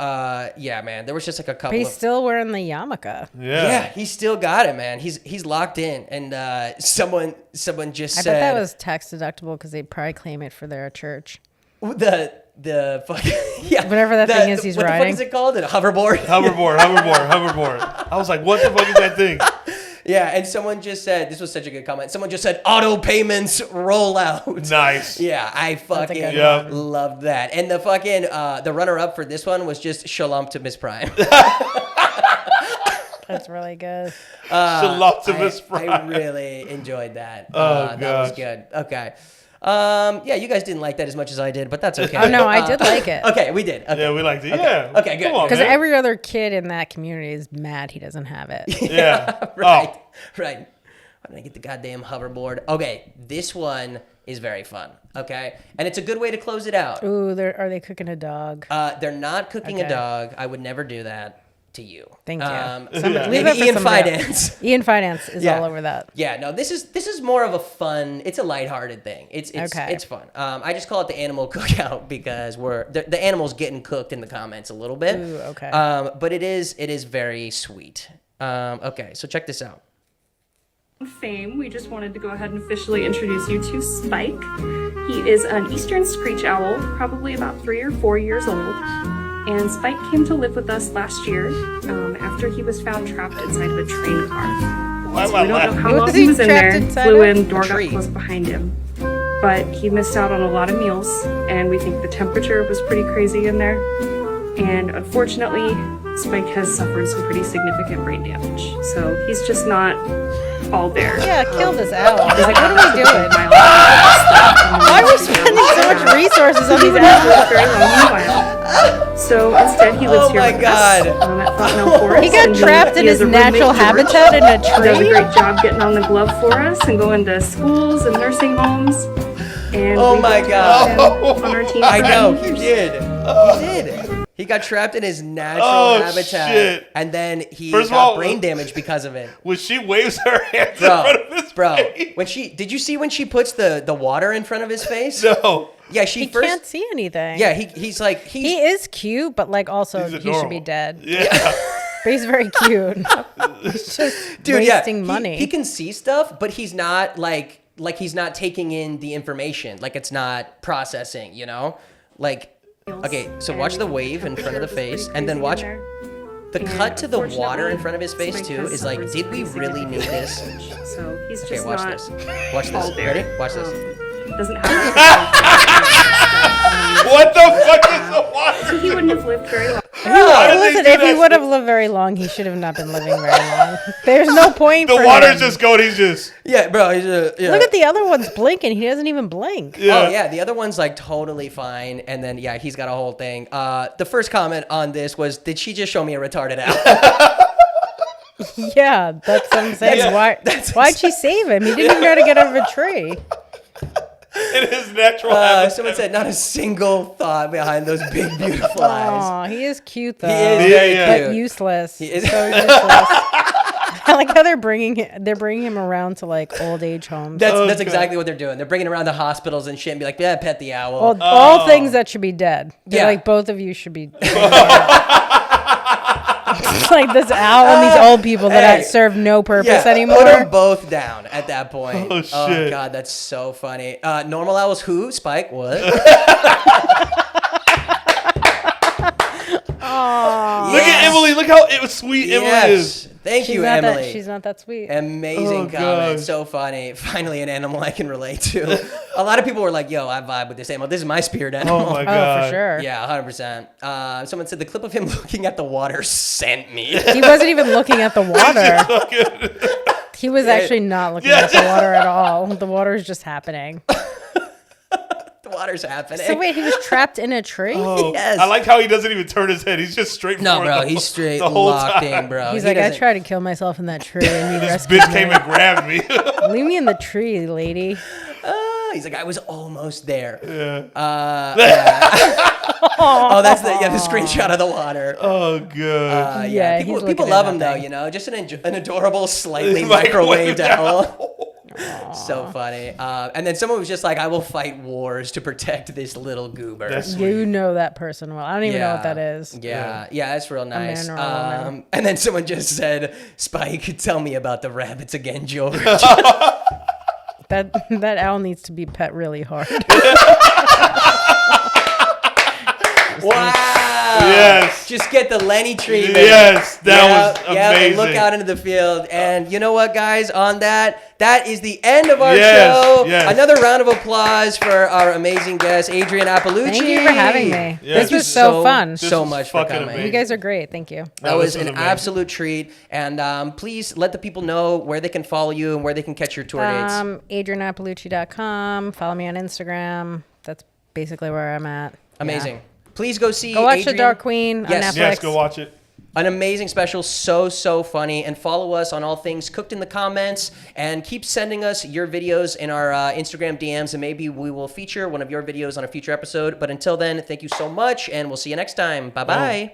A: man, there was just like a couple.
B: But he's
A: of,
B: still wearing the yarmulke.
A: yeah, he still got it, man. He's locked in, and someone just
B: I
A: said
B: bet that was tax deductible because they probably claim it for their church.
A: the fucking yeah
B: Whatever that thing is he's
A: what
B: riding.
A: the fuck is it called? A hoverboard.
C: Hoverboard. I was like, what the fuck is that thing?
A: Yeah, and someone just said, this was such a good comment. Someone just said, auto payments roll out.
C: Nice.
A: Yeah, I fucking
B: good
C: one.
A: loved that. And the fucking, the runner-up for this one was just Shalom to Miss Prime.
B: That's really good.
C: Optimus
A: I
C: Prime.
A: really enjoyed that.
C: Oh,
A: that was
C: gosh.
A: good. Okay. Yeah, you guys didn't like that as much as I did, but that's okay.
B: Oh, no, I did like it.
A: Okay, we did. Okay.
C: Yeah, we liked it. Yeah.
A: Okay, good.
C: Come on,
B: Because
C: man.
B: every other kid in that community is mad he doesn't have it.
C: Yeah.
A: Right.
C: Oh.
A: Right. Why did I get the goddamn hoverboard? Okay, this one is very fun. Okay, and it's a good way to close it out.
B: Ooh, are they cooking a dog?
A: They're not cooking a
B: Okay.
A: dog. I would never do that to you.
B: Thank you.
C: Yeah.
B: Leave
A: Maybe
B: it for
A: Ian
B: somebody else.
A: Finance.
B: Ian Finance is
A: Yeah.
B: all over that.
A: Yeah, no, this is more of a fun. It's a lighthearted thing. It's
B: Okay.
A: it's fun. I just call it the animal cookout because the animal's getting cooked in the comments a little bit.
B: Ooh, okay.
A: But it is very sweet. Okay, so check this out.
F: Fame, we just wanted to go ahead and officially introduce you to Spike. He is an eastern screech owl, probably about 3 or 4 years old. And Spike came to live with us last year after he was found trapped inside of a train car.
C: Why am
F: We
C: I
F: don't know
C: laughing?
F: how
B: What
F: long
B: was
F: he
B: he
F: was in
B: trapped
F: there,
B: inside
F: flew
B: of?
F: in, door
A: A
F: got
A: tree.
F: closed behind him. But he missed out on a lot of meals, and we think the temperature was pretty crazy in there. And unfortunately, Spike has suffered some pretty significant brain damage. So he's just not all there.
B: Yeah, kill this owl. Like, what are we doing?
F: Why
B: Why are we spending so much resources on these owls?
F: So instead, he lives
A: Oh
F: here
A: my
F: with
A: God.
F: us at Fontenelle Forest.
B: He got
F: and
B: trapped in
F: he has
B: his
F: a roommate,
B: natural
F: George,
B: habitat in a
F: who does a
B: tree?
F: great job getting on the glove for us and going to schools and nursing homes. And
A: Oh
F: we
A: my
F: hope to
A: God.
F: have him on our team.
A: I
F: for
A: know
F: many
A: he
F: years.
A: did. He did. He got trapped in his natural
C: Oh,
A: habitat,
C: shit.
A: and then he
C: First of
A: got
C: all,
A: brain damage because of it.
C: When she waves her hands in front of his face.
A: When did you see when she puts the water in front of his face?
C: No.
A: Yeah, she
B: He
A: first.
B: can't see anything.
A: Yeah, he's like
B: He is cute, but like also
C: He's
B: he should be
C: adorable.
B: dead.
C: Yeah.
B: But he's very cute. He's just
A: dude.
B: wasting
A: Yeah,
B: money.
A: He can see stuff, but he's not like he's not taking in the information. Like it's not processing. You know, like. Okay, so watch the wave in front of the face, and then watch the cut to the water in front of his face too. Is like, did we really need this?
F: So he's
A: Okay,
F: just
A: watch
F: not
A: this. Watch
F: all
A: this.
F: there.
A: Ready? Watch this.
F: Doesn't have.
C: What the fuck is the water?
F: So he wouldn't have lived very long.
B: Listen, if he would have lived very long, he should have not been living very long. There's no point
C: The
B: for
C: water's
B: him.
C: just going. He's just.
A: Yeah, bro. He's yeah.
B: Look at the other one's blinking. He doesn't even blink.
C: Yeah.
A: Oh yeah, the other one's like totally fine, and then yeah, he's got a whole thing. The first comment on this was, "Did she just show me a retarded owl?"
B: Yeah, that's what I'm saying. Why'd she save him? He didn't even know how to get out of a tree.
C: In his natural habitat.
A: Someone said, "Not a single thought behind those big, beautiful eyes."
B: Aw, he is cute though.
A: He is very
C: Yeah.
B: But
A: cute.
B: useless.
A: He is-
B: So useless. I like how they're bringing him around to like old age homes.
A: That's exactly what they're doing. They're bringing around the hospitals and shit and be like, "Yeah, pet the owl."
B: All things that should be dead. They're
A: Yeah.
B: like both of you should be dead. It's like this owl and these old people that
A: Hey.
B: serve no purpose
A: Yeah,
B: anymore.
A: put them both down at that point.
C: Oh, shit.
A: God, that's so funny. Normal owls who? Spike, what?
C: Look at Emily. Look how sweet Emily is.
A: Thank
B: She's
A: you,
B: not
A: Emily.
B: she's not that sweet.
A: Amazing
C: Oh,
A: comment.
C: gosh.
A: So funny. Finally, an animal I can relate to. A lot of people were like, yo, I vibe with this animal. This is my spirit animal.
C: Oh my
B: Oh,
C: god.
B: for sure.
A: Yeah, 100%. Someone said the clip of him looking at the water sent me.
B: He wasn't even looking at the water. He was actually not looking at the water at all. The water is just happening.
A: The water's happening.
B: So wait, he was trapped in a tree?
C: Oh,
A: Yes.
C: I like how he doesn't even turn his head. He's just straight
A: No,
C: forward
A: bro,
C: the-
A: he's straight
C: the whole
A: locked
C: time.
A: in, bro.
B: He's
A: He
B: like, I
A: doesn't-
B: tried to kill myself in that tree and you
C: This
B: rescued
C: bitch
B: me.
C: came and grabbed me.
B: Leave me in the tree, lady.
A: He's like, I was almost there.
C: Yeah.
A: Oh, that's the screenshot of the water.
C: Oh god.
B: Yeah, he's
A: people
B: looking
A: love
B: at
A: him
B: that
A: though,
B: thing.
A: you know, just an adorable, slightly
C: Microwaved
A: microwaved owl. So funny. And then someone was just like, I will fight wars to protect this little goober.
C: That's sweet.
B: You know that person well. I don't even know what that is.
A: Yeah, that's real nice.
B: man or a woman.
A: And then someone just said, Spike, tell me about the rabbits again, George.
B: That owl needs to be pet really hard.
A: Wow.
C: Yes.
A: Just get the Lenny treatment.
C: Yes, that was
A: and
C: amazing.
A: look out into the field. And you know what, guys? On that is the end of our
C: Yes,
A: show.
C: yes.
A: Another round of applause for our amazing guest, Adrienne Iapalucci.
B: Thank you for having me.
C: Yeah,
B: This was
C: just
B: so fun.
C: This
A: So
C: was
A: much for
C: fucking
A: coming.
C: amazing.
B: You guys are great. Thank you.
A: That
C: No,
A: was
C: this
A: an
C: amazing.
A: absolute treat. And please let the people know where they can follow you and where they can catch your tour dates.
B: AdrienneApalucci.com. Follow me on Instagram. That's basically where I'm at.
A: Amazing. Please go see
B: Go watch
A: Adrienne.
B: The Dark Queen on
A: Yes.
B: Netflix.
C: Yes, go watch it.
A: An amazing special, so funny. And follow us on all things Cooked in the Comments. And keep sending us your videos in our Instagram DMs, and maybe we will feature one of your videos on a future episode. But until then, thank you so much, and we'll see you next time. Bye-bye.